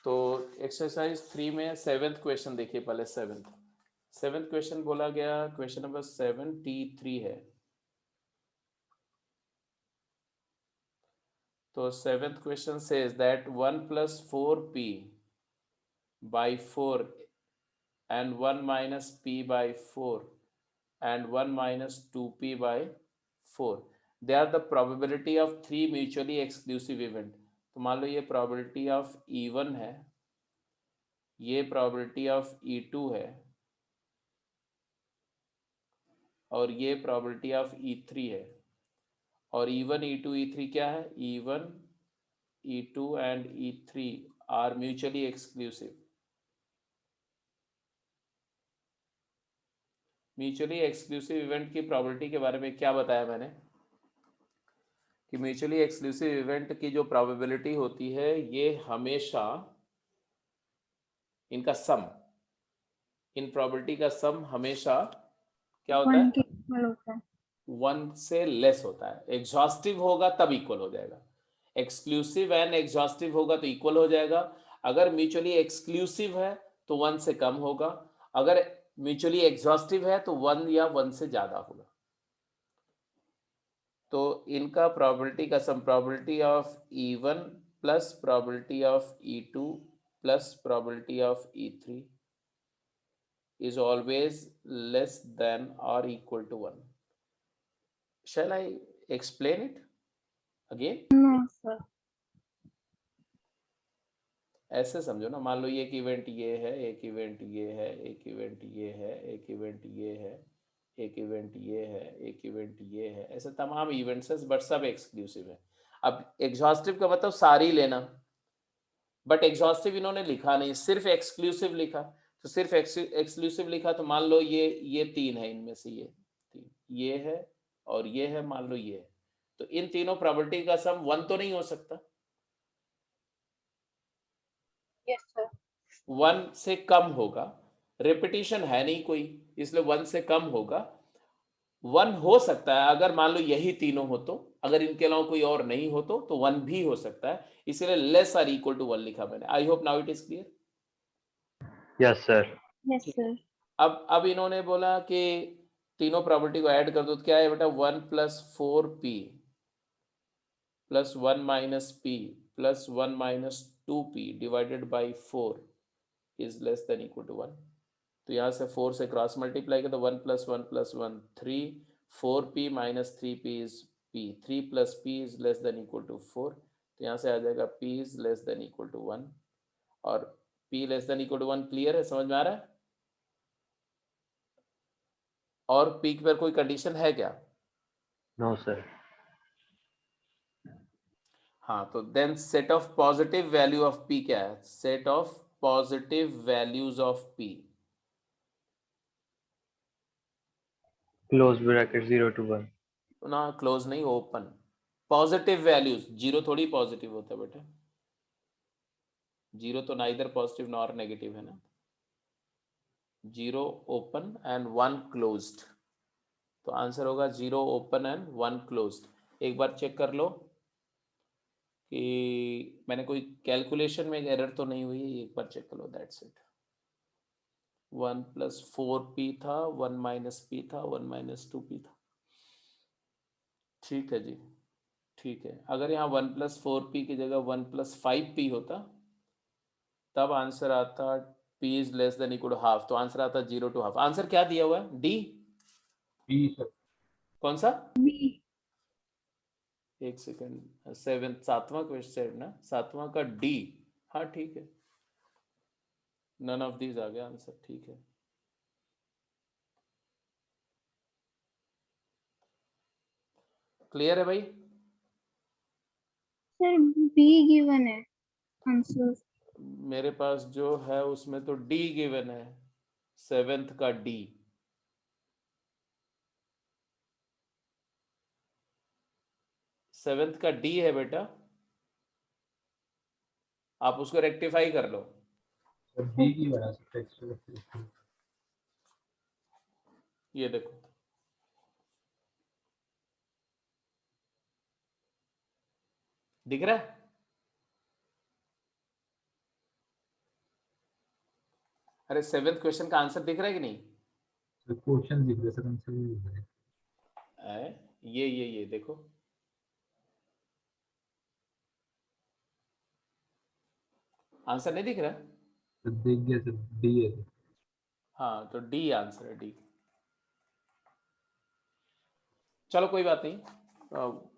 तो एक्सरसाइज 3 में 7th क्वेश्चन देखिए पहले। 7th क्वेश्चन बोला गया, क्वेश्चन नंबर 73 है। तो 7th question says that 1 + 4p by 4 and 1 - p by 4 and 1 - 2p by 4, they are the probability of 3 mutually exclusive event। तो मान लो ये probability of E1 है, ये probability of E2 है, और ये probability of E3 है। और E1, E2, E3 क्या है? E1, E2 and E3 are mutually exclusive। Mutually exclusive event की प्रोबेबिलिटी के बारे में क्या बताया मैंने कि म्यूचुअली एक्सक्लूसिव इवेंट की जो प्रोबेबिलिटी होती है ये हमेशा इनका सम, इन प्रोबेबिलिटी का सम हमेशा क्या होता 1 है? के इक्वल होता है। 1 से लेस होता है। एग्जॉस्टिव होगा तब इक्वल हो जाएगा, एक्सक्लूसिव एंड एग्जॉस्टिव होगा तो इक्वल हो जाएगा। अगर म्यूचुअली एक्सक्लूसिव है तो 1 से कम होगा, अगर म्यूचुअली एग्जॉस्टिव है तो 1 या 1 से ज्यादा होगा। तो इनका प्रोबेबिलिटी का sum, probability of E1 plus probability of E2 plus probability of E3 is always less than or equal to 1। Shall I explain it again? No sir. ऐसे समझो ना, मान लो एक इवेंट ये है, एक इवेंट ये है, एक इवेंट ये है, एक इवेंट ये है, एक इवेंट ये है, एक इवेंट ये है, ऐसे तमाम इवेंट्स है बट सब एक्सक्लूसिव है। अब एग्जॉस्टिव का मतलब सारी लेना, बट एग्जॉस्टिव इन्होंने लिखा नहीं, सिर्फ एक्सक्लूसिव लिखा। तो सिर्फ एक्सक्लूसिव लिखा तो मान लो ये 3 है, इनमें से ये 3, ये है और ये है, मान लो ये है। तो इन तीनों प्रॉपर्टी का सम 1 तो नहीं हो सकता, यस सर। 1 से कम होगा, रिपीटिशन है नहीं कोई, इसलिए 1 से कम होगा। 1 हो सकता है अगर मान लो यही तीनों हो तो, अगर इनके अलावा कोई और नहीं हो तो 1 भी हो सकता है, इसलिए लेस आर इक्वल टू 1 लिखा मैंने। I hope now it is clear. Yes sir. Yes sir. अब इन्होंने बोला कि तीनों प्रॉपर्टी को ऐड कर दो, तो क्या है बेटा? 1 + 4p plus 1 - p plus 1 - 2p divided by 4 is less than equal to 1। तो यहाँ से 4 से क्रॉस मल्टीप्लाई कर, तो 1 + 1 + 1 3, 4p - 3p is p, 3 + p is less than equal to 4। तो यहाँ से आ जाएगा p is less than equal to 1, और p less than equal to 1। Clear है? समझ में आ रहा है? और p पर कोई कंडीशन है क्या? No sir. हाँ, तो then set of positive value of p क्या है? Set of positive values of p। Close bracket 0 to 1। ना क्लोज नहीं, ओपन। पॉजिटिव वैल्यूज, जीरो थोड़ी पॉजिटिव होता है बेटा, जीरो तो नाइदर पॉजिटिव नॉर नेगेटिव है ना। जीरो ओपन एंड 1 क्लोज्ड, तो आंसर होगा 0 ओपन एंड 1 क्लोज्ड। एक बार चेक कर लो कि मैंने कोई कैलकुलेशन में एरर तो नहीं हुई है, एक बार चेक कर लो, दैट्स इट। 1 + 4p था, 1 - p था, 1 - 2p था। ठीक है जी, ठीक है। अगर यहाँ 1 + 4p की जगह 1 + 5p होता, तब आंसर आता p is less than equal to half, तो आंसर आता 0 to हाफ। आंसर क्या दिया हुआ है? डी। B sir. कौन सा? बी। एक सेकंड, 7वां क्वेश्चन ना, 7वां का डी। हाँ ठीक है, नन ऑफ दीज आ गया आंसर, ठीक है। क्लियर है भाई? सर बी गिवन है आंसर। मेरे पास जो है उसमें तो डी गिवन है, 7th का डी। सेवेंथ का डी है बेटा, आप उसको रेक्टिफाई कर लो। सर बी की बना सकते हैं। ये देखो, दिख रहा है? अरे 7th क्वेश्चन का आंसर दिख रहा है कि नहीं? क्वेश्चन दिख रहे सर, आंसर नहीं दिख रहे। ये देखो, आंसर नहीं दिख रहा? सर देख गया सर, डी है सर। हाँ, तो डी आंसर है, डी। चलो कोई बात नहीं,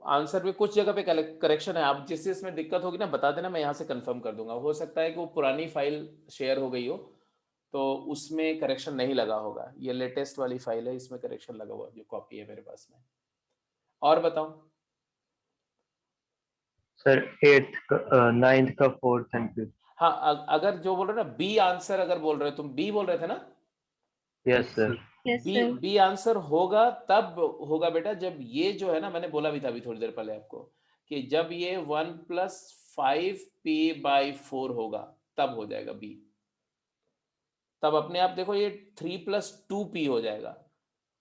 आंसर में कुछ जगह पे करेक्शन है। आप जिस चीज में दिक्कत होगी ना बता देना, मैं यहाँ से कंफर्म कर दूंगा। हो सकता है कि वो पुरानी फाइल शेयर हो गई हो तो उसमें करेक्शन नहीं लगा होगा। ये लेटेस्ट वाली फाइल है, इसमें करेक्शन लगा हुआ जो कॉपी है मेरे पास में। और बताओ। सर 8th का 9th का 4th एंड 5th। हाँ, अगर जो बोल रहे हो ना बी आंसर, अगर बोल रहे हो तुम, बी बोल रहे थे ना? Yes sir. Yes B sir. B answer होगा तब होगा बेटा जब ये जो है ना, मैंने बोला भी था अभी थोड़ी देर पहले आपको, कि जब ये 1+5p/4 होगा तब हो जाएगा बी। तब अपने आप देखो ये 3+2p हो जाएगा,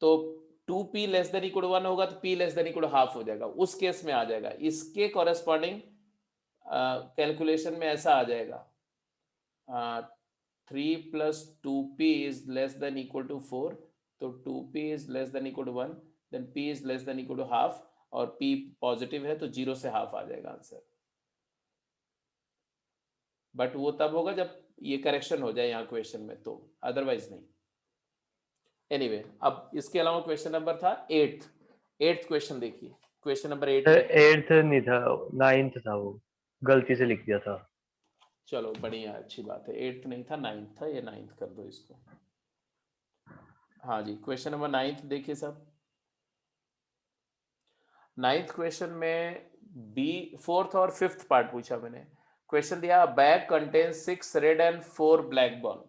तो 2p लेस देन इक्वल 1 होगा तो p less than equal half हो जाएगा, उस केस में आ जाएगा। इसके कॉरेस्पॉन्डिंग कैलकुलेशन में ऐसा आ जाएगा, 3+2p is less than equal to 4, तो 2p is less than equal to 1, then p is less than equal to half, और p पॉजिटिव है तो 0 से हाफ आ जाएगा आंसर। बट वो तब होगा जब ये करेक्शन हो जाए यहाँ क्वेश्चन में, तो अदरवाइज नहीं। एनीवे, अब इसके अलावा क्वेश्चन नंबर था 8th क्वेश्चन देखिए, क्वेश्चन नंबर 8 सर देखिए। 8th नहीं था, 9th था, वो गलती से लिख दिया था। चलो बढ़िया, अच्छी बात है। 8th नहीं था, 9th था, ये 9th कर दो इसको। हाँ जी, क्वेश्चन नंबर 9th देखिए सब। 9th क्वेश्चन में बी 4th और 5th पार्ट पूछा मैंने। क्वेश्चन दिया, bag contains 6 red and 4 black ball.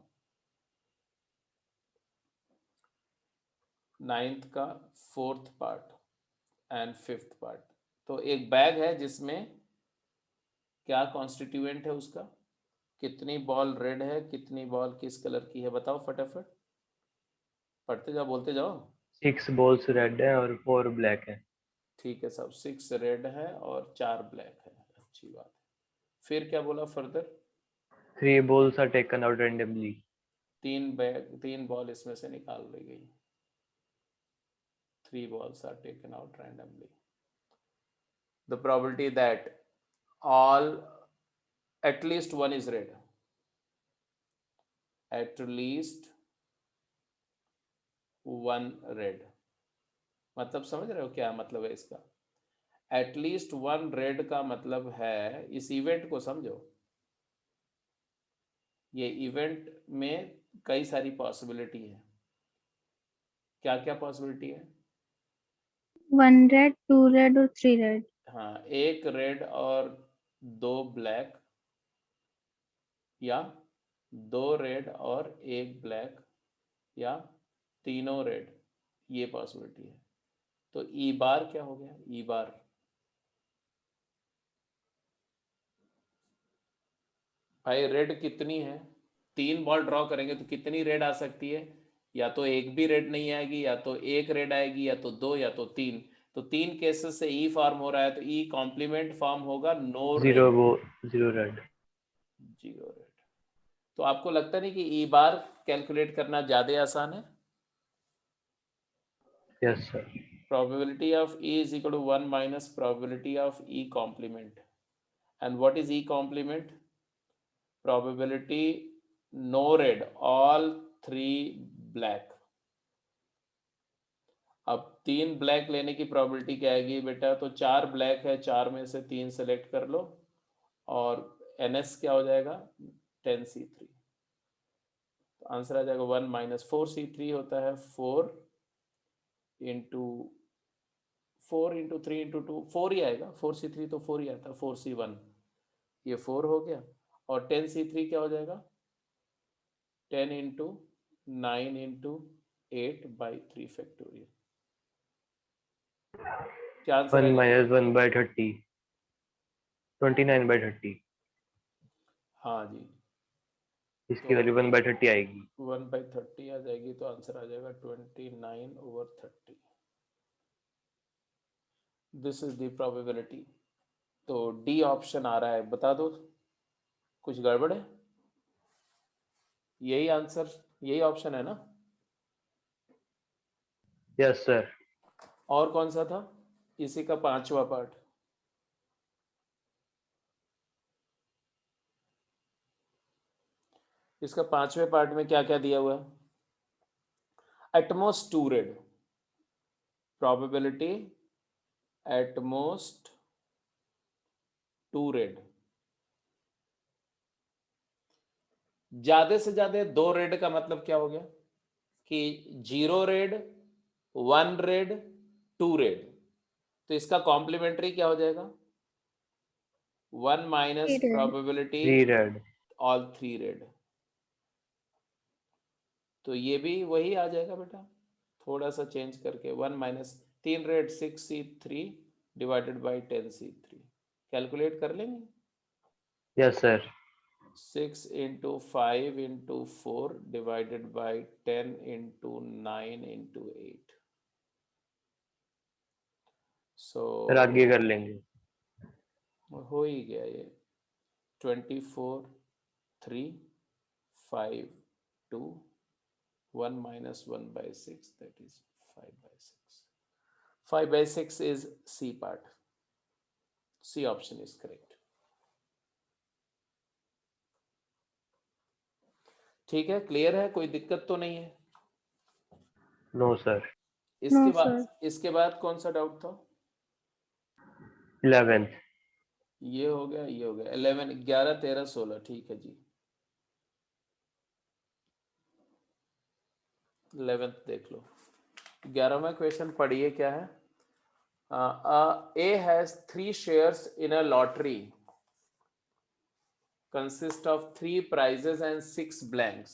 9th का 4th part and 5th part. तो एक बैग है जिसमें क्या कॉन्स्टिट्यूएंट है उसका, कितनी बॉल रेड है, कितनी बॉल किस कलर की है, बताओ फटाफट, पढ़ते जाओ बोलते जाओ। 6 बॉल्स रेड है और 4 ब्लैक है। ठीक है सब, 6 रेड है और 4 ब्लैक है, अच्छी बात है। फिर क्या बोला further? 3 balls are taken out randomly। 3 ball इसमें से निकाल ली गई। 3 balls are taken out randomly. The probability that all at least one is red. At least one red. मतलब समझ रहे हो क्या मतलब है इसका? At least one red का मतलब है, इस इवेंट को समझो, ये इवेंट में कई सारी पॉसिबिलिटी है। क्या क्या पॉसिबिलिटी है? 1 रेड 2 रेड और 3 रेड। हाँ, 1 रेड और 2 ब्लैक, या 2 रेड और 1 ब्लैक, या तीनों रेड, ये पॉसिबिलिटी है। तो ई बार क्या हो गया? ई बार भाई रेड कितनी है, 3 बॉल ड्रॉ करेंगे तो कितनी रेड आ सकती है? या तो एक भी रेड नहीं आएगी, या तो 1 रेड आएगी, या तो 2, या तो 3। तो 3 केसेस से ई फॉर्म हो रहा है, तो ई कॉम्प्लीमेंट फॉर्म होगा नो रेड। 0 रेड। 0 रेड। तो आपको लगता नहीं कि ई बार कैलकुलेट करना ज्यादा आसान है? Yes sir. Probability of E is equal to 1 minus probability of E complement. And what is E complement? Probability no red, all 3 black. अब 3 ब्लैक लेने की प्रोबेबिलिटी क्या आएगी बेटा? तो 4 ब्लैक है, 4 में से 3 सेलेक्ट कर लो, और NS क्या हो जाएगा? 10C3। तो आंसर आ जाएगा 1 minus 4C3 होता है 4 into 4 इंटू 3 इंटू 2 4 ही आएगा, 4c3 तो 4 ही आता है, 4c1 ये 4 हो गया, और 10c3 क्या हो जाएगा 10 इंटू 9 इंटू 8 बाई 3 फैक्टोरियल। क्या आंसर 1 आएगा? minus 1 by 30, 29 by 30, हाँ जी, इसकी तो वैल्यू 1 by 30 आएगी। 1/30 आ जाएगी, तो आंसर आ जाएगा 29/30। This is the probability. तो डी ऑप्शन आ रहा है, बता दो कुछ गड़बड़ है? यही आंसर, यही ऑप्शन है ना? Yes sir. और कौन सा था इसी का 5वां पार्ट? इसका 5वें पार्ट में क्या क्या दिया हुआ है? At most 2 red, probability at most 2 red, ज्यादा से ज्यादा 2 रेड का मतलब क्या हो गया कि 0 रेड, 1 रेड, 2 रेड, तो इसका कॉम्प्लीमेंट्री क्या हो जाएगा 1 minus 3 red. Probability 3 red, all 3 red. तो ये भी वही आ जाएगा बेटा, थोड़ा सा चेंज करके 1 minus 3 red 6c3 divided by 10c3, calculate कर लेंगे। Yes sir. 6 into 5 into 4 divided by 10 into 9 into 8। So sir आगे कर लेंगे। हो ही गया ये 24 3 5 2 1 minus 1 by 6, that is 5 by 6. 5 by 6 is C part. C option is correct. ठीक है, क्लियर है, कोई दिक्कत तो नहीं है? No sir. इसके बाद कौन सा डाउट था? 11th। ये हो गया, ये हो गया 11 11 13 16, ठीक है जी। 11th देख लो। 11वां क्वेश्चन पढ़िए क्या है। A has 3 shares in a lottery consist of 3 prizes and 6 blanks.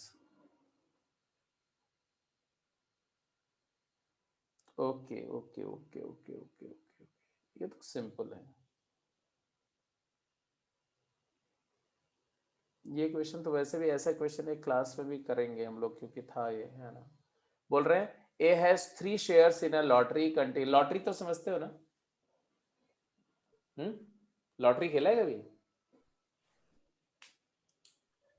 Okay okay okay okay okay okay, ये तो सिंपल है। ये क्वेश्चन तो वैसे भी ऐसा क्वेश्चन एक क्लास में भी करेंगे हम लोग, क्योंकि था ये, है ना। बोल रहे हैं A has 3 shares in a lottery contain, lottery तो समझते हो ना? लॉटरी खेला है कभी?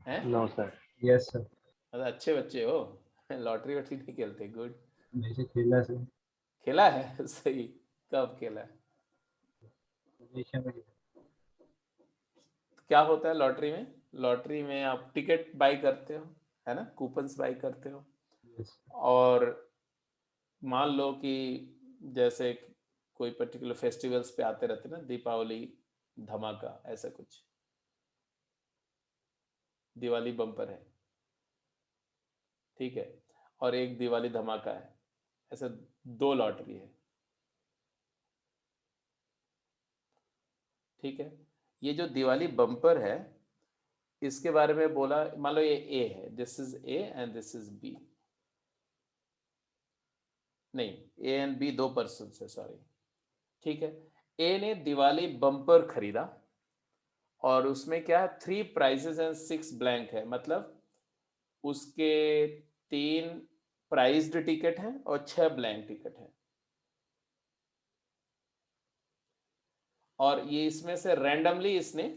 हैं? No sir. Yes sir. मतलब अच्छे बच्चे हो, लॉटरी वॉटरी नहीं खेलते, गुड। वैसे खेला सर। खेला है सही, कब खेला है? एशिया में। क्या होता है लॉटरी में? लॉटरी में आप टिकट बाई करते हो, है ना, कूपन्स बाई करते हो, यस। और मान लो कि जैसे कोई पर्टिकुलर फेस्टिवल्स पे आते रहते ना, दीपावली धमाका ऐसा कुछ, दिवाली बम्पर है, ठीक है, और एक दिवाली धमाका है, ऐसे 2 लॉटरी है, ठीक है। ये जो दिवाली बम्पर है इसके बारे में बोला, मान लो ये ए है, this is A and this is B, नहीं ए एंड बी 2 पर्सन है, सॉरी, ठीक है। ए ने दिवाली बम्पर खरीदा और उसमें क्या है 3 प्राइजेस एंड 6 ब्लैंक है, मतलब उसके 3 प्राइज्ड टिकट हैं और 6 ब्लैंक टिकट हैं, और ये इसमें से रैंडमली इसने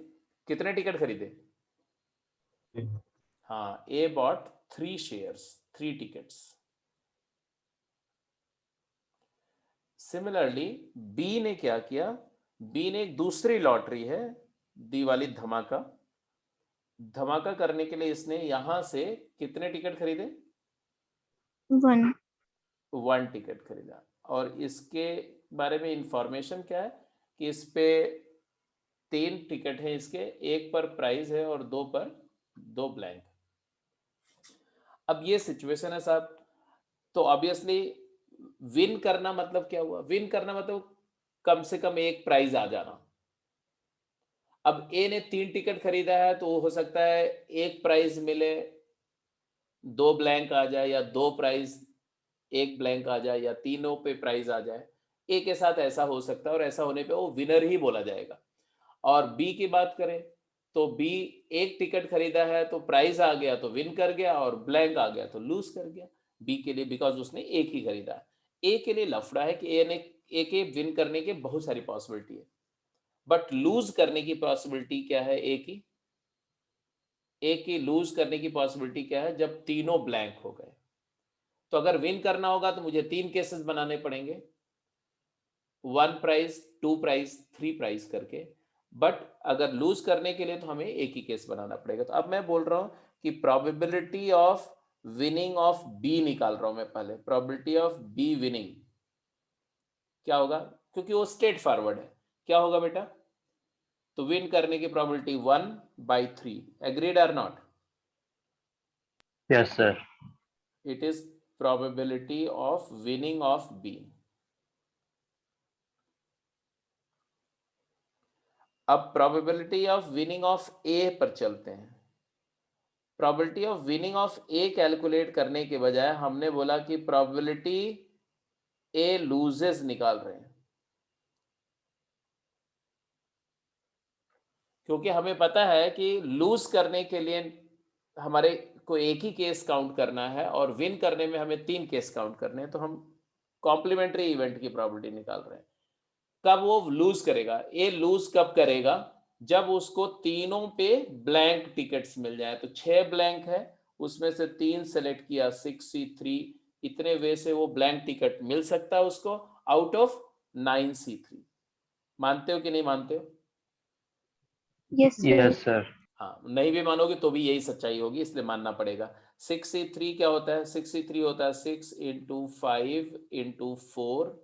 कितने टिकट खरीदे? हाँ, A bought 3 shares, 3 tickets. Similarly B ने क्या किया, बी ने एक दूसरी लॉटरी है दिवाली धमाका, धमाका करने के लिए इसने यहां से कितने टिकट खरीदे? 1 टिकट खरीदा, और इसके बारे में इंफॉर्मेशन क्या है कि इस पे 3 टिकट है इसके, एक पर प्राइज है और 2 पर 2 ब्लैंक। अब ये सिचुएशन है साहब, तो ऑब्वियसली विन करना मतलब क्या हुआ? विन करना मतलब कम से कम एक प्राइज आ जाना। अब ए ने 3 टिकट खरीदा है तो हो सकता है एक प्राइज मिले, 2 ब्लैंक आ जाए, या 2 प्राइज 1 ब्लैंक आ जाए, या तीनों पे प्राइज आ जाए। ए के साथ ऐसा हो सकता है और ऐसा होने पे वो विनर ही बोला जाएगा। और बी की बात करें तो बी एक टिकट खरीदा है तो प्राइज आ गया तो विन कर गया, और ब्लैंक आ गया तो लूज कर गया बी के लिए, बिकॉज उसने एक ही खरीदा है। ए के लिए लफड़ा है कि ए के विन करने की बहुत सारी पॉसिबिलिटी है, बट लूज करने की पॉसिबिलिटी क्या है ए की लूज करने की पॉसिबिलिटी क्या है, जब तीनों ब्लैंक हो गए। तो अगर विन करना होगा तो मुझे 3 केसेस बनाने पड़ेंगे, 1 प्राइज, 2 प्राइज, 3 प्राइज करके। बट अगर लूज करने के लिए तो हमें एक ही केस बनाना पड़ेगा। तो अब मैं बोल रहा हूं कि probability of winning of B निकाल रहा हूं मैं पहले। प्रोबेबिलिटी ऑफ बी विनिंग क्या होगा, क्योंकि वो स्ट्रेट फॉरवर्ड है। क्या होगा बेटा, तो विन करने की प्रोबेबिलिटी 1/3। एग्रीड और not? Yes, sir. It is probability of winning of B. अब probability of winning of A पर चलते हैं। probability of winning of A calculate करने के बजाय हमने बोला कि probability A loses निकाल रहे हैं, क्योंकि हमें पता है कि लूज करने के लिए हमारे को एक ही केस काउंट करना है और विन करने में हमें 3 केस काउंट करने हैं। तो हम कॉम्प्लीमेंट्री इवेंट की प्रोबेबिलिटी निकाल रहे हैं। कब वो लूज करेगा, ए लूज कब करेगा, जब उसको तीनों पे ब्लैंक टिकट्स मिल जाए। तो 6 ब्लैंक है, उसमें से 3 सेलेक्ट किया, 6C3, इतने वे से वो ब्लैंक टिकट मिल सकता है उसको आउट ऑफ 9C3। मानते हो कि नहीं मानते हो? Yes, sir. Yes, sir. हाँ, नहीं भी मानोगे तो भी यही सच्चाई होगी, इसलिए मानना पड़ेगा। 6C3 क्या होता है, 6C3 होता है 6 × 5 × 4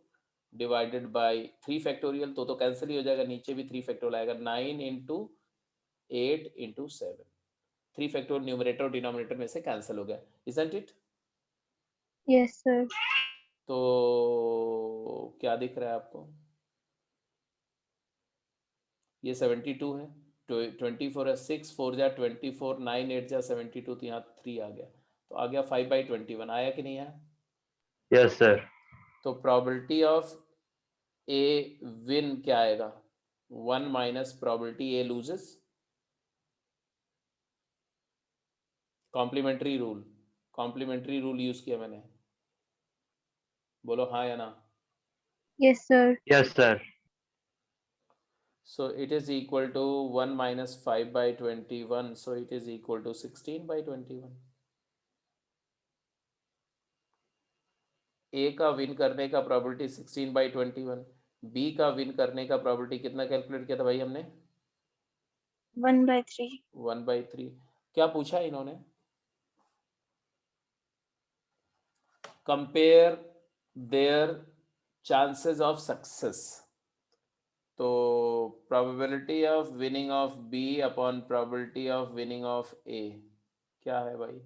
डिवाइडेड बाई 3 फैक्टोरियल, तो कैंसिल ही हो जाएगा, नीचे भी 3 फैक्टोरियल आएगा। 9 × 8 × 7, 3 फैक्टोरियल न्यूमरेटर और डिनोमिनेटर में से कैंसिल हो गया, इजंट इट? Yes, sir. तो क्या दिख रहा है आपको, ये 72 है, 24 है, 6 4 जा 24, 9 8 जा 72, तो यहाँ 3 आ गया, तो आ गया 5/21। आया कि नहीं आया? Yes, sir. तो प्रोबेबिलिटी ऑफ ए विन क्या आएगा, 1 minus probability A loses. Complementary rule use किया मैंने, बोलो हाँ या ना। Yes, sir. Yes, sir. So it is equal to 1 minus 5/21, so it is equal to 16/21। ए का विन करने का प्रोबेबिलिटी 16/21, बी का विन करने का प्रोबेबिलिटी कितना कैलकुलेट किया था भाई हमने? 1/3. 1/3। क्या पूछा इन्होंने, compare their chances of success. तो probability of winning of B upon probability of winning of A क्या है भाई,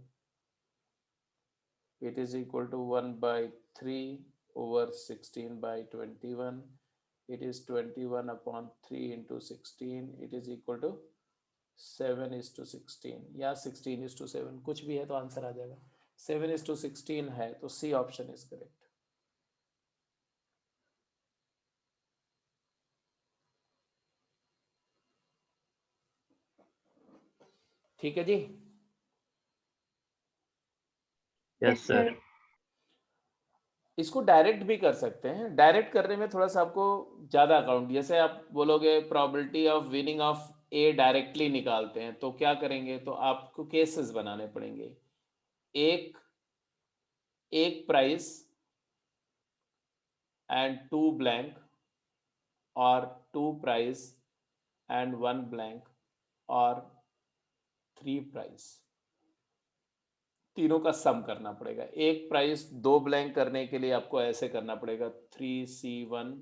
it is equal to 1/3 over 16/21। it is 21/3 into 16, it is equal to 7:16 या 16:7, कुछ भी है तो आंसर आ जाएगा। 7:16 है तो सी ऑप्शन इज करेक्ट। ठीक है जी। Yes, sir. इसको डायरेक्ट भी कर सकते हैं, डायरेक्ट करने में थोड़ा सा आपको ज्यादा अकाउंट, जैसे आप बोलोगे probability of winning of A directly निकालते हैं तो क्या करेंगे, तो आपको केसेस बनाने पड़ेंगे। एक प्राइस एंड 2 ब्लैंक, और 2 प्राइस एंड 1 ब्लैंक, और 3 प्राइस, तीनों का सम करना पड़ेगा। एक प्राइस 2 ब्लैंक करने के लिए आपको ऐसे करना पड़ेगा, 3C1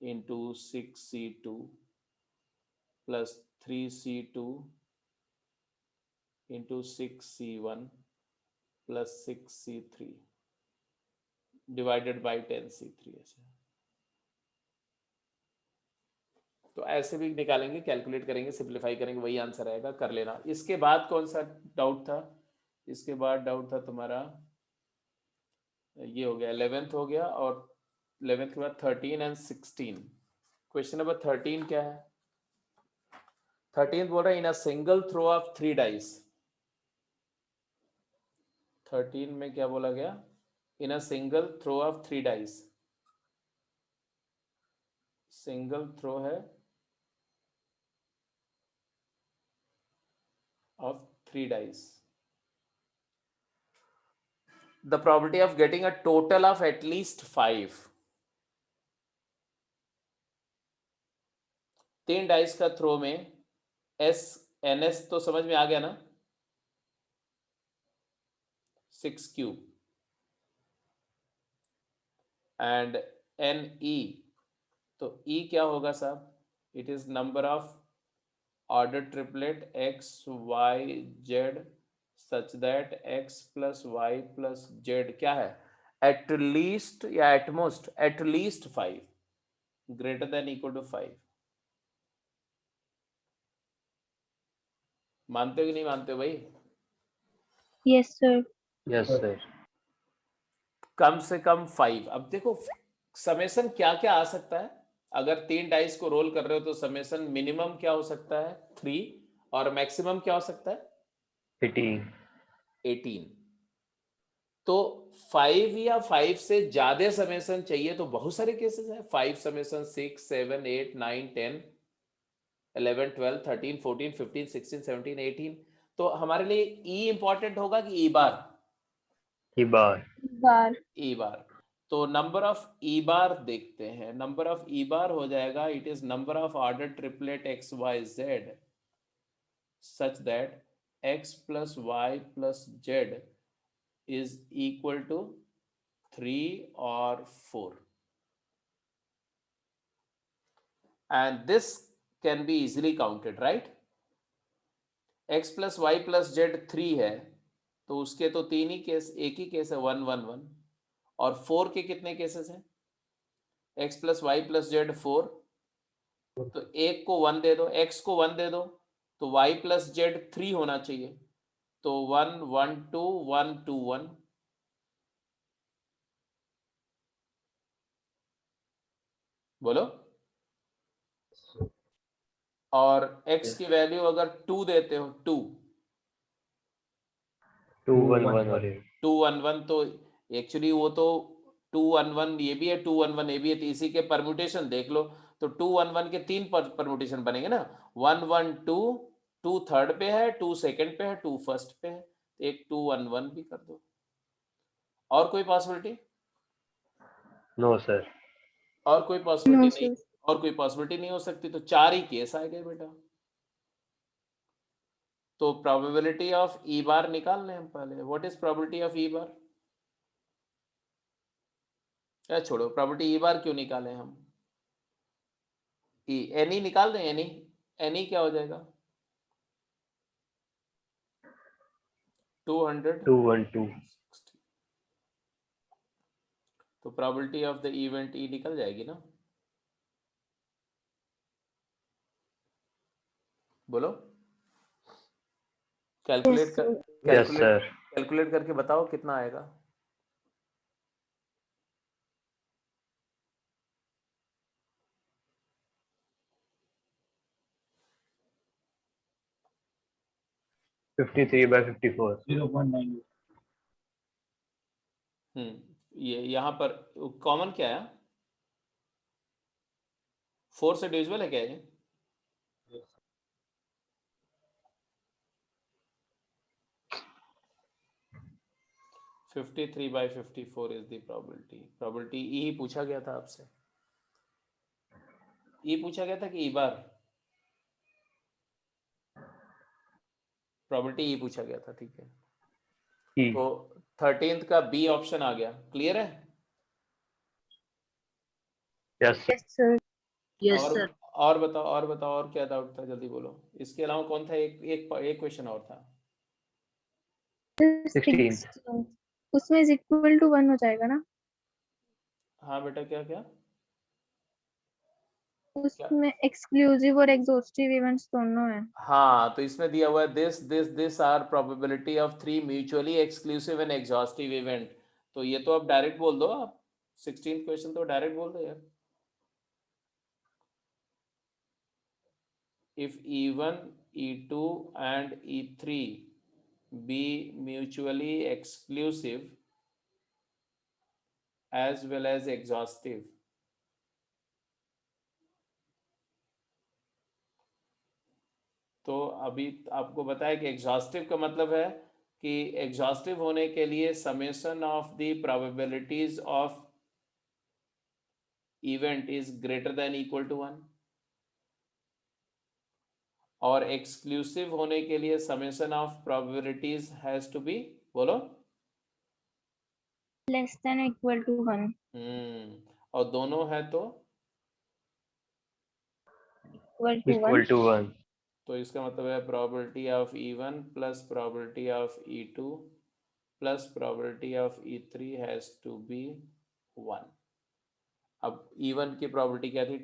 into 6C2 plus 3C2 into 6C1 plus 6C3 divided by 10C3 ऐसे। तो ऐसे भी निकालेंगे, कैलकुलेट करेंगे, सिंप्लीफाई करेंगे, वही आंसर आएगा, कर लेना। इसके बाद कौन सा डाउट था? इसके बाद डाउट था तुम्हारा, ये हो गया 11th हो गया, और 11th के बाद 13 एंड 16। क्वेश्चन नंबर 13 क्या है? 13 बोल रहा है in a single throw of 3 dice. 13 में क्या बोला गया? In a single throw of 3 dice. Single throw है of 3 dice. The probability of getting a total of at least 5. 3 dice का थ्रो में एस एन एस तो समझ में आ गया ना? 6 क्यूब एंड एन ई, तो ई क्या होगा साहब? It is number of order triplet x y z such that x plus y plus z क्या है? एट लीस्ट या at most? At least 5, greater than equal to 5। मानते हो कि नहीं मानते हो भाई? Yes sir. Yes sir. कम से कम 5। अब देखो समेसन क्या क्या आ सकता है। अगर 3 डाइस को रोल कर रहे हो तो समेसन मिनिमम क्या हो सकता है? 3, और मैक्सिमम क्या हो सकता है? 18। तो 5 या 5 से ज्यादा समेसन चाहिए तो बहुत सारे केसेस हैं। 5 समेसन 6 7 8 9 10 11 12 13 14 15 16 17 18। तो हमारे लिए ई इंपॉर्टेंट होगा कि ई बार? ई बार। बार। ई बार। तो नंबर ऑफ ई बार देखते हैं। नंबर ऑफ ई बार हो जाएगा, it is number of order triplet x y z such that x plus y plus z is equal to 3 or 4, and this can be easily counted, right? x plus y plus z 3 है तो उसके तो 3 ही case, एक ही case है 1 1 1, और 4 के कितने cases हैं? x plus y plus z 4, तो एक को 1 दे दो, x को 1 दे दो, तो y plus z 3 होना चाहिए, तो 1 1 2 1 2 1। बोलो। और x की वैल्यू अगर 2 देते हो, 2 2 1 1 और 2 1 1, तो एक्चुअली वो तो 2 1 1 ये भी है, 2 1 1 ये भी है, तो इसी के परम्यूटेशन देख लो। तो 2 1 1 के 3 परम्यूटेशन बनेंगे ना। 1 1 2, 2 थर्ड पे है, 2 सेकंड पे है, 2 फर्स्ट पे है, तो एक 2 1 1 भी कर दो। और कोई पॉसिबिलिटी? No sir. और कोई नो पॉसिबिलिटी नहीं? सर। और कोई पॉसिबिलिटी नहीं हो सकती, तो 4 ही केस आ गए बेटा। तो प्रोबेबिलिटी ऑफ ई बार निकाल लें हम पहले। व्हाट इज प्रोबेबिलिटी ऑफ ई बार? क्या छोड़ो, प्रोबेबिलिटी ई बार क्यों निकालें हम? ई एनी निकाल दें। एनी एनी क्या हो जाएगा? 200 2 1 2। तो probability of the event E निकल जाएगी ना। बोलो। कैलकुलेट कर, यस सर। कैलकुलेट करके बताओ कितना आएगा। है 53/54। 0.9। ये यहाँ पर कॉमन क्या है? 4 से डिविजिबल है क्या ये? Yes. 53/54 is the probability. Probability E ही पूछा गया था आपसे। ई पूछा गया था कि ई बार? प्रोबेबिलिटी ई पूछा गया था, ठीक है। ई। तो 13th का बी ऑप्शन आ गया। क्लियर है? Yes sir. Yes sir. Yes और सर। और बताओ, और बताओ, और क्या डाउट था, जल्दी बोलो। इसके अलावा कौन था? एक क्वेश्चन और था। 16। उसमें इज इक्वल टू 1 हो जाएगा ना? हाँ बेटा, क्या क्या? उसमें एक्सक्लूसिव और एग्जॉस्टिव इवेंट्स दोनों हैं। हाँ, तो इसमें दिया हुआ है this are probability of 3 mutually exclusive and exhaustive event. तो ये तो आप डायरेक्ट बोल दो, आप 16th क्वेश्चन तो डायरेक्ट बोल दो यार। If E1, E2 and E3 be mutually exclusive as well as exhaustive, तो अभी आपको बताया कि एग्जॉस्टिव का मतलब है कि एग्जॉस्टिव होने के लिए summation of the probabilities of event is greater than equal to 1, और एक्सक्लूसिव होने के लिए summation of probabilities has to be, बोलो, लेस देन इक्वल टू 1। और दोनों है तो इक्वल टू 1। 1 तो इसका मतलब है probability of E1 plus probability of E2 plus probability of E3 has to be 1। अब E1 की प्रोबेबिलिटी क्या थी?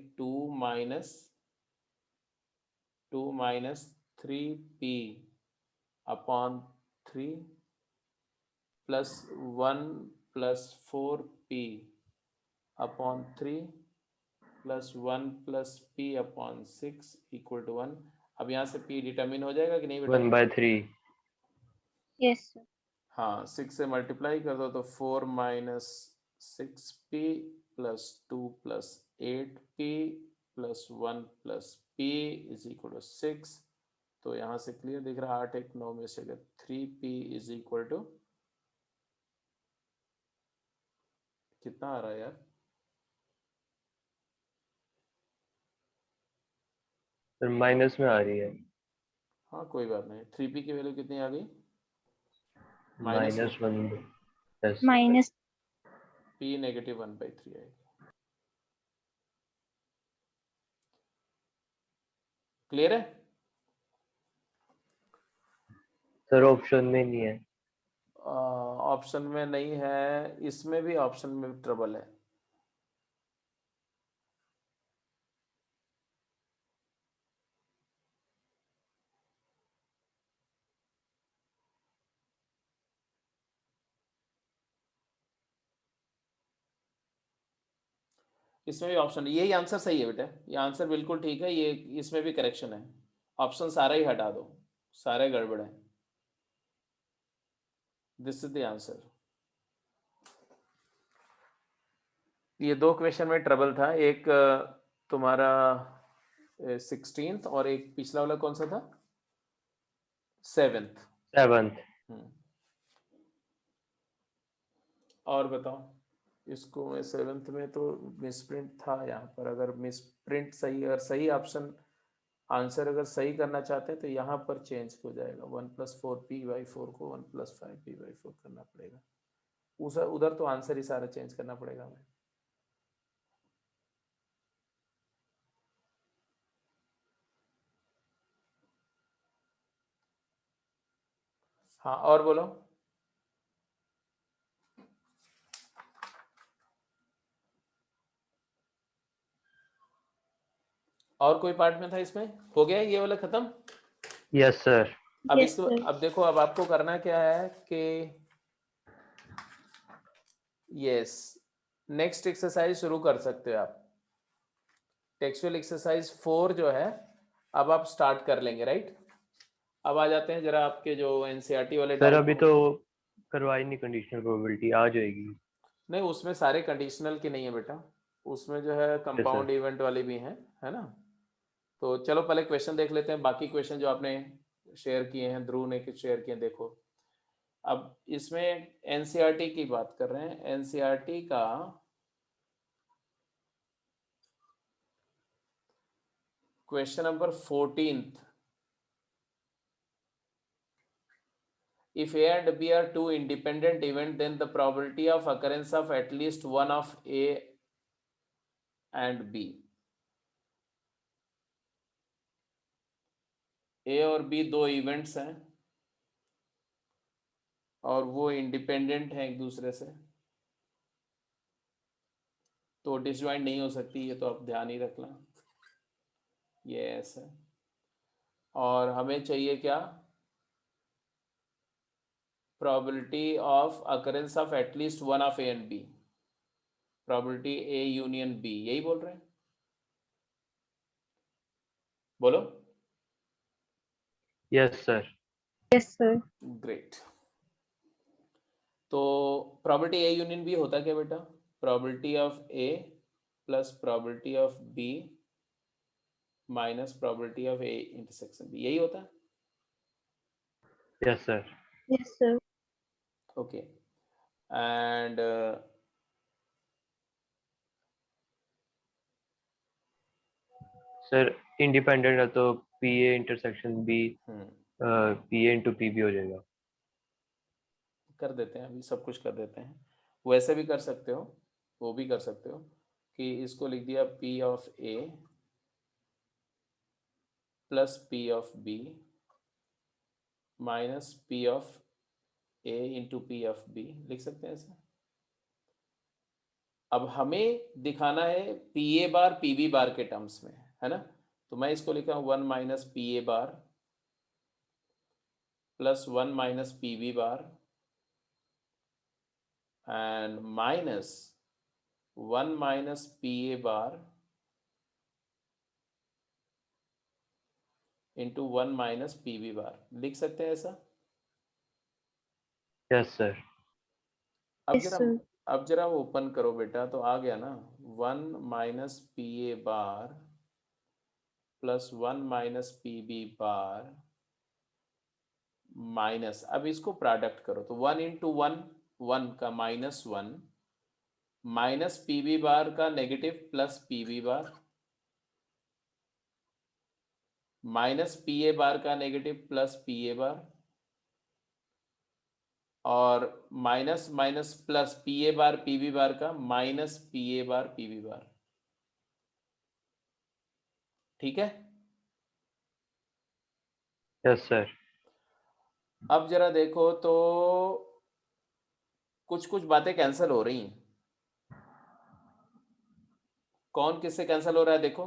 2 minus 3p upon 3 plus 1 plus 4p upon 3 plus 1 plus p upon 6 equal to 1। अब यहाँ से p डिटरमिन हो जाएगा कि नहीं बेटा? 1/3 यस हाँ, 6 से मल्टीप्लाई कर दो तो 4 minus 6p plus 2 plus 8p plus 1 plus p is equal to 6। तो यहाँ से क्लियर दिख रहा है 8 1 9 में से अगर 3p इज इक्वल टू कितना आ रहा है यार? सर माइनस में आ रही है। हाँ कोई बात नहीं, 3p की वैल्यू कितनी आ गई? -1 यस माइनस p नेगेटिव 1/3 आएगी। क्लियर है? सर ऑप्शन में नहीं है। ऑप्शन में नहीं है, इसमें भी ऑप्शन में ट्रबल है। इसमें भी ऑप्शन, यही आंसर सही है बेटा, ये आंसर बिल्कुल ठीक है, ये इसमें भी करेक्शन है। ऑप्शन सारा ही हटा दो, सारे गड़बड़ है। This is the answer. ये दो क्वेश्चन में ट्रबल था, एक तुम्हारा 16th और एक पिछला वाला कौन सा था? 7th। 7th और बताओ, इसको मैं 7th में तो मिसप्रिंट था यहाँ पर, अगर मिसप्रिंट सही, अगर सही ऑप्शन आंसर अगर सही करना चाहते हैं तो यहाँ पर चेंज हो जाएगा, 1 + 4p/4 को 1 + 5p/4 करना पड़ेगा। उधर तो आंसर ही सारा चेंज करना पड़ेगा हमें। हाँ और बोलो। और कोई पार्ट में था इसमें? हो गया ये वाला खत्म? Yes sir. अब यस इसको, सर। अब देखो, अब आपको करना क्या है कि यस, नेक्स्ट एक्सरसाइज शुरू कर सकते हो आप। टेक्सचुअल एक्सरसाइज 4 जो है अब आप स्टार्ट कर लेंगे, राइट? अब आ जाते हैं जरा आपके जो एनसीईआरटी वाले सर डाउट अभी तो करवाई नहीं, कंडीशनल प्रोबेबिलिटी आ जाएगी। नहीं, उसमें सारे कंडीशनल की नहीं है बेटा, उसमें जो है कंपाउंड इवेंट वाली भी हैं, है ना? तो चलो पहले क्वेश्चन देख लेते हैं, बाकी क्वेश्चन जो आपने शेयर किए हैं, ध्रुव ने शेयर किए, देखो। अब इसमें एनसीईआरटी की बात कर रहे हैं, एनसीईआरटी का question number 14th। If A and B are two independent events, then the probability of occurrence of at least one of A and B. A और B दो इवेंट्स हैं और वो इंडिपेंडेंट हैं एक दूसरे से, तो डिसजॉइंट नहीं हो सकती, ये तो आप ध्यान ही रखना। ये एस है, और हमें चाहिए क्या, probability of occurrence of at least one of A and B, probability A union B, यही बोल रहे हैं, बोलो। Yes sir. Yes, sir. Great. तो probability A union B होता क्या बेटा, probability of A plus probability of B minus probability of A intersection B, यही होता है। Yes sir. Yes, sir. Okay, and sir independent है तो P A intersection B hmm, P A into P B हो जाएगा। कर देते हैं, अभी सब कुछ कर देते हैं। वैसे भी कर सकते हो, वो भी कर सकते हो कि इसको लिख दिया P of A plus P of B minus P of A into P of B, लिख सकते हैं ऐसे। अब हमें दिखाना है PA बार PB बार के टर्म्स में, है ना, तो मैं इसको लिखा हूँ 1 minus PA bar plus 1 minus PB bar and minus 1 minus PA bar into 1 minus PB bar, लिख सकते हैं ऐसा। Yes sir. Yes, sir. अब जरा ओपन करो बेटा, तो आ गया ना, 1 माइनस PA बार प्लस 1 माइनस PB बार माइनस, अब इसको प्रोडक्ट करो तो 1 इंटू 1, 1 का माइनस 1 माइनस PB बार का नेगेटिव प्लस PB बार माइनस PA बार का नेगेटिव प्लस PA बार और माइनस माइनस प्लस PA बार PB बार का माइनस PA बार PB बार, ठीक है। Yes sir. अब जरा देखो तो कुछ कुछ बातें कैंसिल हो रही हैं, कौन किससे कैंसिल हो रहा है देखो,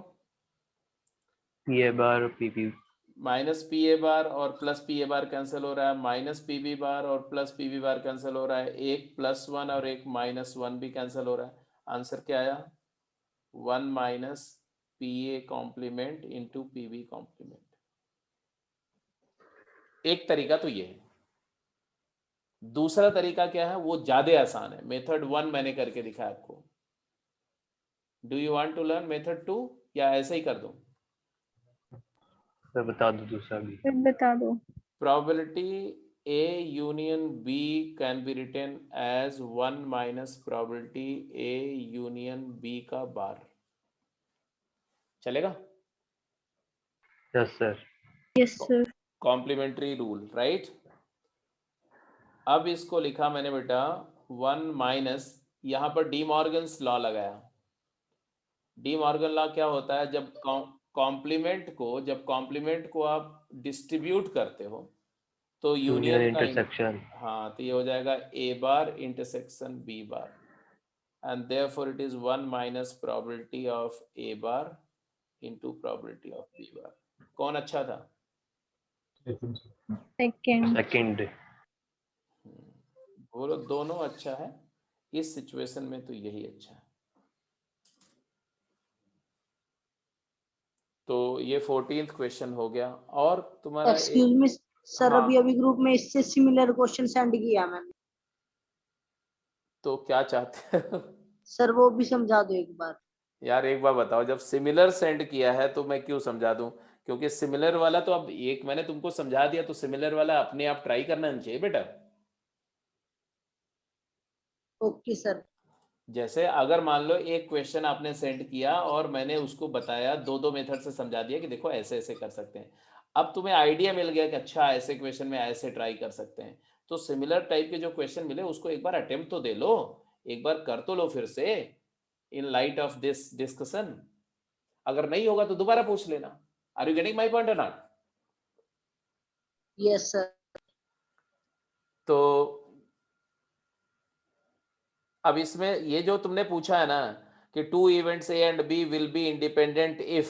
P A bar P B. Minus PA bar और प्लस PA बार कैंसिल हो रहा है, माइनस PB बार और प्लस PB बार कैंसिल हो रहा है, एक +1 और एक -1 भी कैंसिल हो रहा है। आंसर क्या आया, 1 minus PA complement into PB complement. एक तरीका तो ये है, दूसरा तरीका क्या है, वो ज्यादा आसान है, मेथड 1 मैंने करके दिखाया आपको। Do you want to learn method 2 या ऐसे ही कर दूं? सर बता दो दूसरा भी। फिर बता दो। probability A union B can be written as 1 minus probability A union B का बार, चलेगा? Yes sir. Yes, sir. Complementary rule, right. अब इसको लिखा मैंने बेटा 1 माइनस, यहां पर डी मॉर्गन्स लॉ लगाया। डी मॉर्गन लॉ क्या होता है, जब कॉम्प्लीमेंट को आप डिस्ट्रीब्यूट करते हो तो यूनियन यूनियन का इंटरसेक्शन। हाँ, तो ये हो जाएगा A bar intersection B bar and therefore it is 1 minus probability of A bar into probability of B bar। कौन अच्छा था? Second. सेकंड। बोलो, दोनों अच्छा है, इस सिचुएशन में तो यही अच्छा है। तो ये 14th क्वेश्चन हो गया, और तुम्हारा एक्सक्यूज मी सर, हाँ, अभी ग्रुप में इससे सिमिलर क्वेश्चन सेंड किया मैंने। तो क्या चाहते हो? सर वो भी समझा दो एक बार। यार एक बार बताओ, जब सिमिलर सेंड किया है तो मैं क्यों समझा दूं, क्योंकि सिमिलर वाला तो अब एक मैंने तुमको समझा दिया, तो सिमिलर वाला अपने आप ट्राई करना चाहिए बेटा। Okay sir. जैसे अगर मान लो एक क्वेश्चन आपने सेंड किया और मैंने उसको बताया, दो दो मेथड से समझा दिया कि देखो ऐसे ऐसे कर सकते हैं, अब तुम्हें आइडिया मिल गया कि अच्छा ऐसे क्वेश्चन में ऐसे ट्राई कर सकते हैं, तो सिमिलर टाइप के जो क्वेश्चन मिले उसको एक बार अटेम्प्ट तो दे लो, एक बार कर तो लो फिर से, in light of this discussion. अगर नहीं होगा तो दोबारा पूछ लेना। Are you getting my point और नॉट? Yes sir. तो अब इसमें ये जो तुमने पूछा है ना कि 2 events A and B will be independent if,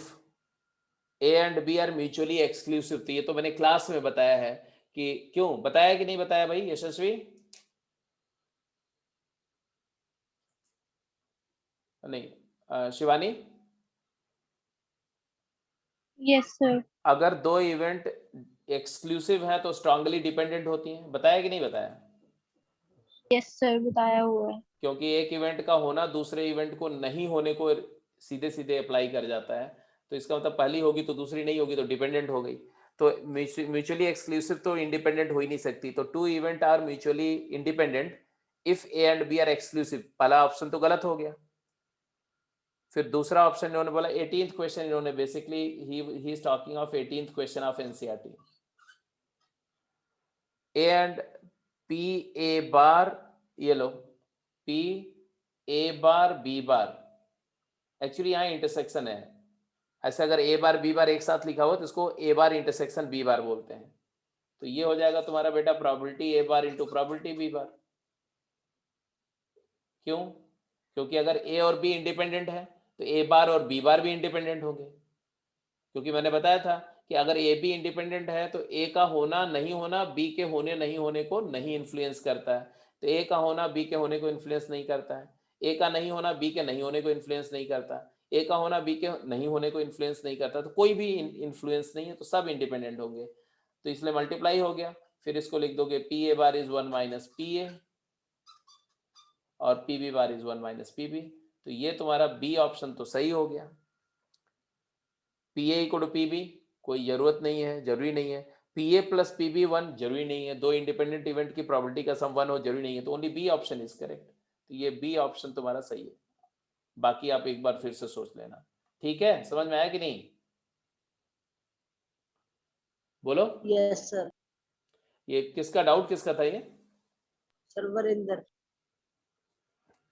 A and B are mutually exclusive. तो ये तो मैंने क्लास में बताया है कि क्यों बताया कि नहीं बताया भाई यशस्वी? नहीं शिवानी, यस सर। अगर दो इवेंट एक्सक्लूसिव है तो स्ट्रांगली डिपेंडेंट होती हैं, बताया कि नहीं बताया? यस सर, बताया हुआ है। क्योंकि एक इवेंट का होना दूसरे इवेंट को नहीं होने को सीधे सीधे अप्लाई कर जाता है, तो इसका मतलब पहली होगी तो दूसरी नहीं होगी तो डिपेंडेंट हो गई। तो म्यूचुअली एक्सक्लूसिव तो इंडिपेंडेंट हो ही नहीं सकती। तो two event are mutually independent if A and B are exclusive. पहला ऑप्शन तो गलत हो गया। फिर दूसरा ऑप्शन इन्होंने बोला 18th क्वेश्चन, इन्होंने बेसिकली ही is talking of 18th question of NCERT. A and P A bar, ये लो P A bar B bar, actually यहाँ इंटरसेक्शन है। ऐसे अगर ए बार बी बार एक साथ लिखा हो तो इसको ए बार इंटरसेक्शन बी बार बोलते हैं। तो ये हो जाएगा तुम्हारा बेटा probability A bar into probability B bar. क्यों? क्योंकि अगर ए और बी इंडिपेंडेंट है तो ए बार और बी बार भी इंडिपेंडेंट होंगे। क्योंकि मैंने बताया था कि अगर ए बी इंडिपेंडेंट है तो ए का होना नहीं होना बी के होने नहीं होने को नहीं इन्फ्लुएंस करता है। तो ए का होना बी के होने को इन्फ्लुएंस नहीं करता है, ए का नहीं होना बी के नहीं होने को इन्फ्लुएंस नहीं करता, ए का होना बी के नहीं होने को इन्फ्लुएंस नहीं करता। तो कोई भी इन्फ्लुएंस नहीं है, तो सब इंडिपेंडेंट होंगे। तो इसलिए मल्टीप्लाई हो गया। फिर इसको लिख दोगे P A bar is 1 minus P A और P B bar is 1 minus P B. तो ये तुम्हारा बी ऑप्शन तो सही हो गया। P A equal to P B कोई जरूरत नहीं है, जरूरी नहीं है। P A plus P B 1 जरूरी नहीं है। दो इंडिपेंडेंट इवेंट की प्रोबेबिलिटी का सम 1 हो जरूरी नहीं है। तो only B option is correct. तो ये बी ऑप्शन तुम्हारा सही है। बाकी आप एक बार फिर से सोच लेना। ठीक है, समझ में आया कि नहीं? बोलो। Yes sir. ये किसका डाउट किसका था ये? सर वरिंदर।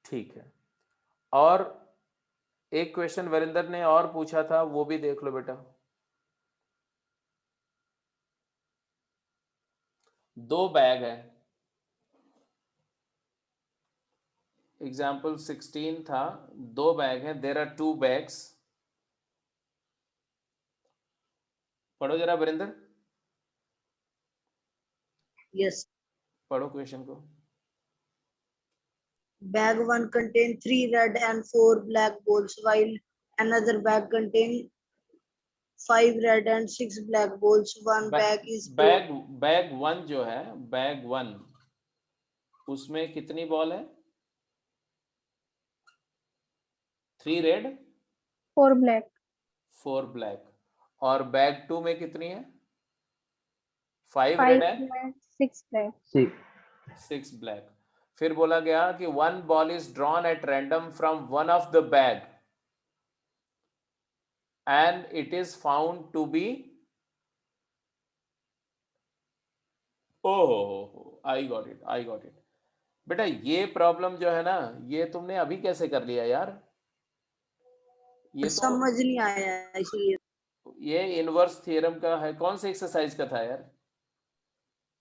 ठीक है। और एक क्वेश्चन वरिंदर ने और पूछा था, वो भी देख लो बेटा। दो बैग है, एग्जाम्पल 16 था। दो बैग है, देर आर 2 बैग्स। पढ़ो जरा वरिंदर, यस। पढ़ो क्वेश्चन को। Bag 1 contain 3 red and 4 black balls, while another bag contain 5 red and 6 black balls. One bag is bag 1 जो है, बैग 1 उसमें कितनी बॉल है? 3 रेड 4 ब्लैक। 4 ब्लैक। और बैग 2 में कितनी है? 5 रेड 5 है, ब्लैक 6 ब्लैक। 6 ब्लैक। फिर बोला गया कि 1 ball is drawn at random from one of the bag and it is found to be, oh I got it, I got it. बेटा ये प्रॉब्लम जो है ना, ये तुमने अभी कैसे कर लिया यार? ये तो समझ नहीं आया इसलिए। ये इनवर्स थ्योरम का है। कौन से एक्सरसाइज का था यार?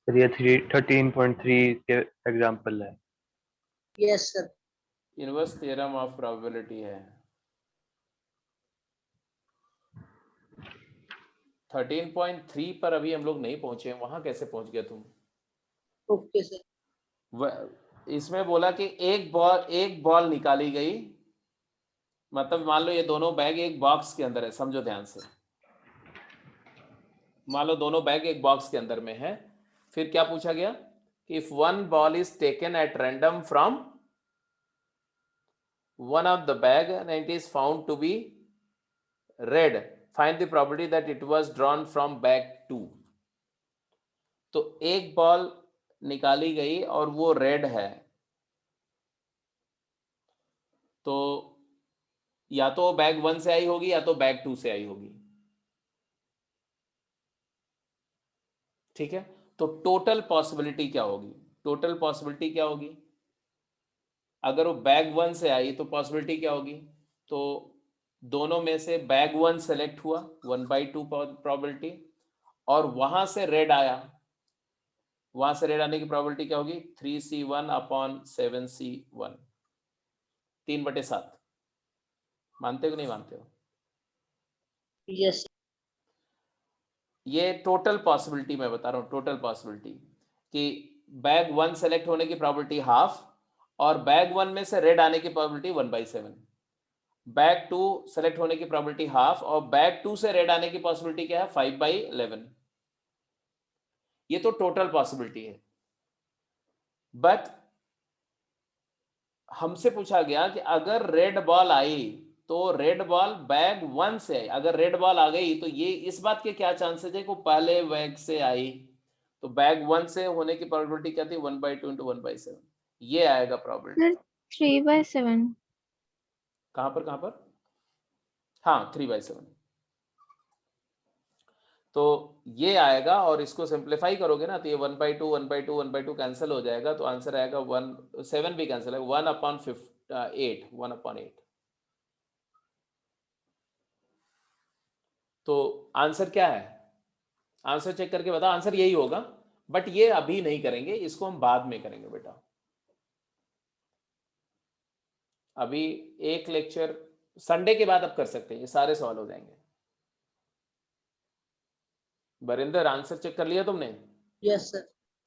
सर ये 13.3 के एग्जांपल है। Yes sir. Inverse theorem of probability है। 13.3 पर अभी हम लोग नहीं पहुंचे, वहां कैसे पहुंच गया तुम? Okay sir. इसमें बोला कि एक बॉल निकाली गई, मतलब मान लो ये दोनों बैग एक बॉक्स के अंदर है, समझो ध्यान से। मान लो दोनों बैग एक बॉक्स के अंदर में है। फिर क्या पूछा गया कि if one ball is taken at random from one of the bag and it is found to be red, find the probability that it was drawn from bag 2। तो एक बॉल निकाली गई और वो रेड है, तो या तो बैग 1 से आई होगी या तो बैग 2 से आई होगी। ठीक है, तो टोटल पॉसिबिलिटी क्या होगी? टोटल पॉसिबिलिटी क्या होगी? अगर वो बैग 1 से आई तो पॉसिबिलिटी क्या होगी? तो दोनों में से बैग 1 सेलेक्ट हुआ, 1/2 प्रोबेबिलिटी, और वहां से रेड आया। वहां से रेड आने की प्रोबेबिलिटी क्या होगी? 3C1 upon 7C1, 3/7। मानते हो कि नहीं मानते हो? यस। ये टोटल पॉसिबिलिटी मैं बता रहा हूँ, टोटल पॉसिबिलिटी कि बैग 1 सेलेक्ट होने की प्रोबेबिलिटी हाफ और बैग 1 में से रेड आने की प्रोबेबिलिटी 1/7, बैग 2 सेलेक्ट होने की प्रोबेबिलिटी हाफ और बैग 2 से रेड आने की पॉसिबिलिटी क्या है 5/11। ये तो टोटल पॉसिबिलिटी है, बट हमसे पूछा गया कि अगर रेड बॉल आई तो रेड बॉल बैग 1 से आई, अगर रेड बॉल आ गई तो ये इस बात के क्या चांसेस है कि वो पहले बैग से आई, तो बैग 1 से होने की प्रोबेबिलिटी क्या थी 1/2 into 1/7, ये आएगा प्रोबेबिलिटी। सर 3/7। कहां पर? हाँ 3/7, तो ये आएगा और इसको सिंप्लीफाई करोगे ना तो ये 1/2 1/2 1/2 कैंसिल हो जाएगा, तो आंसर आएगा 7 भी कैंसिल है 1/8, 1/8। तो आंसर क्या है? आंसर चेक करके बता, आंसर यही होगा, बट ये अभी नहीं करेंगे, इसको हम बाद में करेंगे बेटा। अभी एक लेक्चर संडे के बाद अब कर सकते हैं, ये सारे सवाल हो जाएंगे। बरिंदर आंसर चेक कर लिया तुमने? Yes, sir.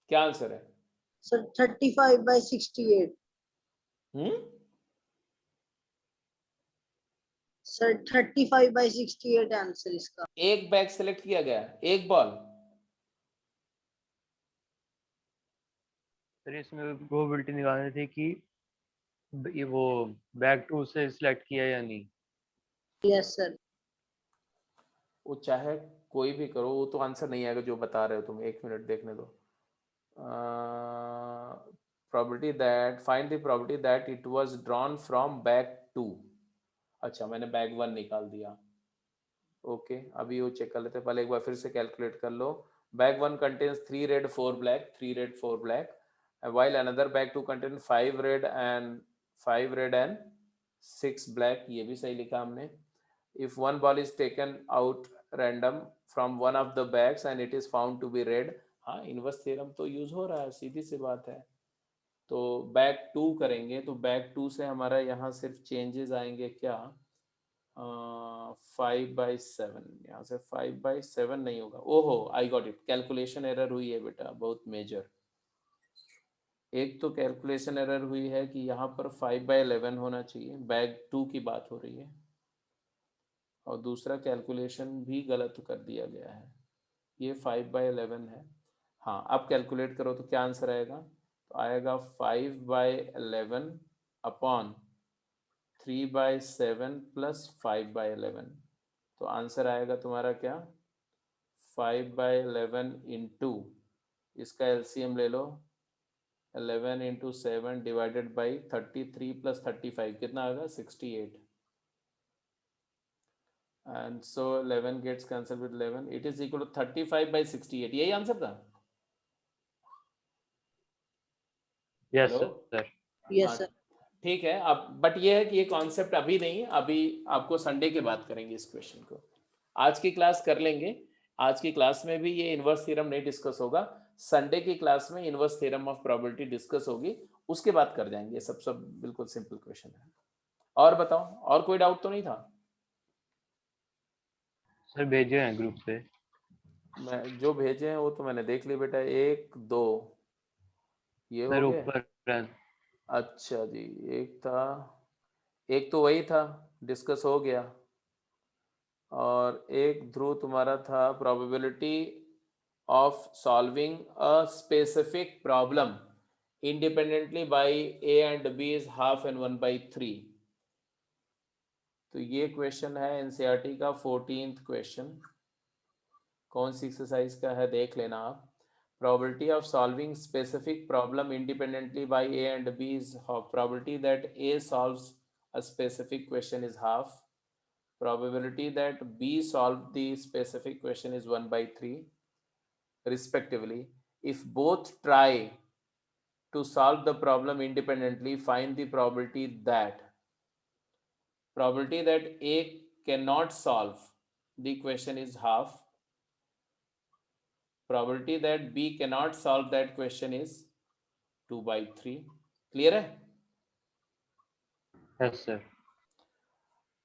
क्या आंसर है? Sir, 35/68. Sir, 35/68 आंसर इसका। एक बैग सिलेक्ट किया गया, एक बॉल। सर इसमें प्रोबेबिलिटी निकालनी थी कि ये वो बैग 2 से सिलेक्ट किया या नहीं। Yes, sir. वो चाहे कोई भी करो, वो तो आंसर नहीं आएगा जो बता रहे हो तुम, एक मिनट देखने दो। Probability that, find the probability that it was drawn from bag 2। अच्छा मैंने बैग 1 निकाल दिया, ओके अभी वो चेक कर लेते हैं, पहले एक बार फिर से कैलकुलेट कर लो। Bag 1 contains 3 red 4 black, 3 red 4 black, while another bag 2 contains 5 red and 6 black, ये भी सही लिखा हमने। If one ball is taken out random from one of the bags and it is found to be red, हाँ inverse theorem तो use हो रहा है, सीधी सी बात है। तो बैग 2 करेंगे तो बैग 2 से हमारा यहाँ सिर्फ चेंजेस आएंगे क्या, 5/7, यहाँ से 5/7 नहीं होगा, ओहो आई गॉट इट, कैलकुलेशन एरर हुई है बेटा, बहुत मेजर। एक तो कैलकुलेशन एरर हुई है कि यहाँ पर 5/11 होना चाहिए, बैग 2 की बात हो रही है, और दूसरा कैलकुलेशन भी गलत कर दिया गया है, ये 5/11 है। हाँ अब कैलकुलेट करो तो क्या आंसर आएगा, तो आएगा 5/11 अपॉन 3/7 प्लस 5/11, तो आंसर आएगा तुम्हारा क्या 5/11 इंटू, इसका एलसीएम ले लो, 11 इंटू 7 डिवाइडेड बाई 33 प्लस 35 कितना आएगा 68, and so 11 gets cancelled with 11, it is equal to 35/68, यही आंसर था। Yes hello sir. Yes, sir. ठीक है, अब बट ये है कि ये कॉन्सेप्ट अभी नहीं है, अभी आपको संडे के बाद करेंगे इस क्वेश्चन को, आज की क्लास कर लेंगे, आज की क्लास में भी ये इनवर्स थ्योरम नहीं डिस्कस होगा, संडे की क्लास में inverse theorem of probability discuss होगी, उसके बाद कर जाएंगे, सब बिल्कुल सिंपल क्वेश्चन है। और बताओ, और कोई डाउट तो नहीं था? सर भेजे हैं ग्रुप पे। मैं जो भेजे हैं वो तो मैंने देख ली बेटा, 1 2 ये सर हो गए। ऊपर अच्छा जी, एक था, एक तो वही था डिस्कस हो गया, और एक ध्रुव तुम्हारा था probability of solving a specific problem independently by A and B is half and 1/3। तो ये क्वेश्चन है एनसीईआरटी का 14th क्वेश्चन, कौन सी एक्सरसाइज का है देख लेना आप। Probability of solving specific problem independently by A and B is half. Probability that A solves a specific question is half. Probability that B solved the specific question is 1/3 respectively. If both try to solve the problem independently, find the probability that A cannot solve the question is half. Probability that B cannot solve that question is 2/3. Clear है? Yes sir.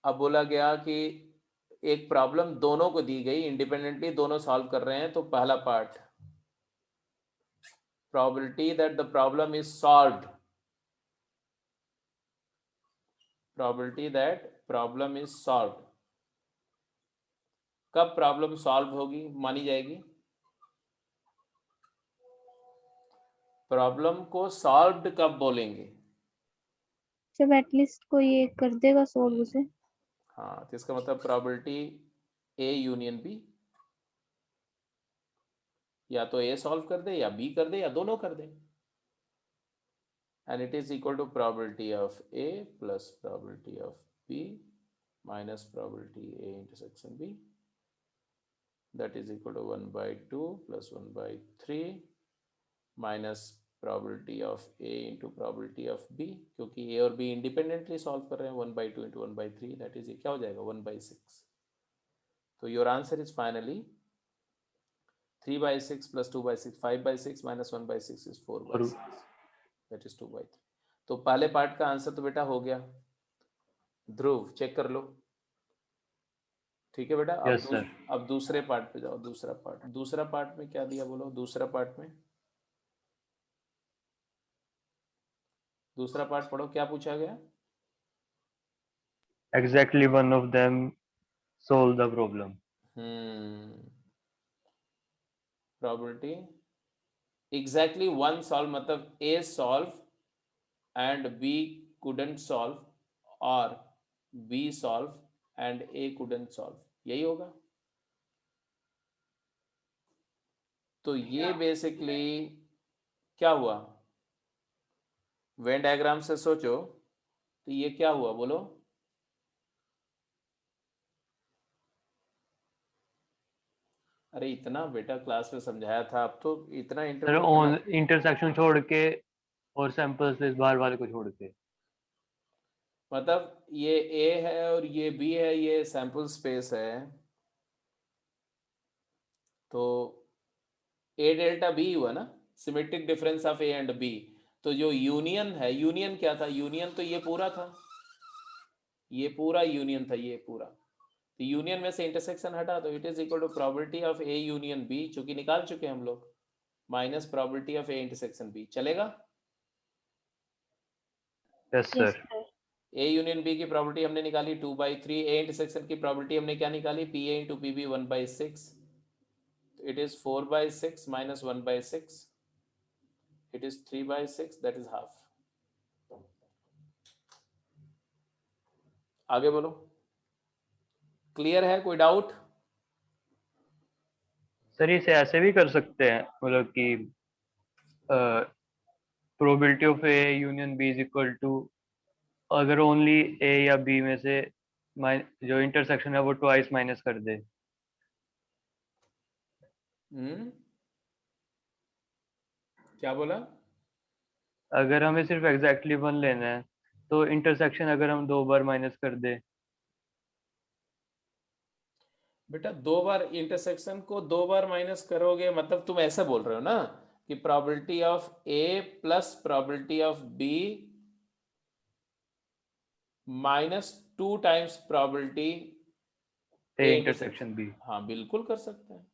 अब बोला गया कि एक problem दोनों को दी गई, independently दोनों सॉल्व कर रहे हैं, तो पहला part probability that the problem is solved, probability that problem is solved, कब प्रॉब्लम सॉल्व होगी मानी जाएगी? प्रॉब्लम को सॉल्व्ड कब बोलेंगे? जब एटलीस्ट कोई ये कर देगा सोल्व उसे। हाँ, तो इसका मतलब प्रॉबिलिटी ए यूनियन बी, या तो ए सॉल्व कर दे या बी कर दे या दोनों कर दे, and it is equal to probability of A plus probability of B minus probability A intersection B, that is equal to 1 by 2 plus 1 by 3 minus probability of A into probability of B, क्योंकि A और B independently solve कर रहे हैं, 1 by 2 into 1 by 3, that is क्या हो जाएगा 1 by 6. तो your answer is finally 3 by 6 plus 2 by 6, 5 by 6 minus 1 by 6 is 4 by 6, that is 2 by 3. तो पहले पार्ट का आंसर तो बेटा हो गया। ध्रुव चेक कर लो, ठीक है बेटा। Yes, sir. अब दूसरे पार्ट पे जाओ। दूसरा पार्ट में क्या दिया बोलो? दूसरा पार्ट पढ़ो, क्या पूछा गया? Exactly one of them solve the problem. Probability exactly one solve मतलब A solve and B couldn't solve, और B solve and A couldn't solve, यही होगा। तो ये बेसिकली क्या हुआ? वेन डायग्राम से सोचो तो ये क्या हुआ बोलो? अरे इतना बेटा क्लास में समझाया था, अब तो इतना सर इंटरसेक्शन छोड़ के और सैंपल स्पेस बाहर वाले को छोड़ के, मतलब ये A है और ये B है, ये सैंपल स्पेस है, तो A डेल्टा B हुआ ना, symmetric difference of A and B। तो जो यूनियन है, यूनियन क्या था? यूनियन तो ये पूरा था, ये पूरा यूनियन था, ये पूरा। तो यूनियन में से इंटरसेक्शन हटा तो it is equal to probability of A union B, जो कि निकाल चुके हैं हम लोग, minus probability of A intersection B। चलेगा? Yes sir. A union B की प्रोबेबिलिटी हमने निकाली 2/3, A इंटरसेक्शन की प्रोबेबिलिटी हमने क्या निकाली? PA into PB 1/6, it is 4/6 minus 1/6, it is 3/6, that is half। आगे बोलो, क्लियर है? कोई डाउट? सर इसे ऐसे भी कर सकते हैं, मतलब कि probability of A union B is equal to, अगर ओनली ए या बी में से जो इंटरसेक्शन है वो ट्वाइस माइनस कर दे। क्या बोला? अगर हमें सिर्फ एग्जैक्टली 1 लेना है तो इंटरसेक्शन अगर हम 2 बार माइनस कर दे। बेटा 2 बार इंटरसेक्शन को 2 बार माइनस करोगे मतलब तुम ऐसा बोल रहे हो ना कि probability of A plus probability of B minus 2 times probability A intersection B. हाँ बिल्कुल कर सकते हैं,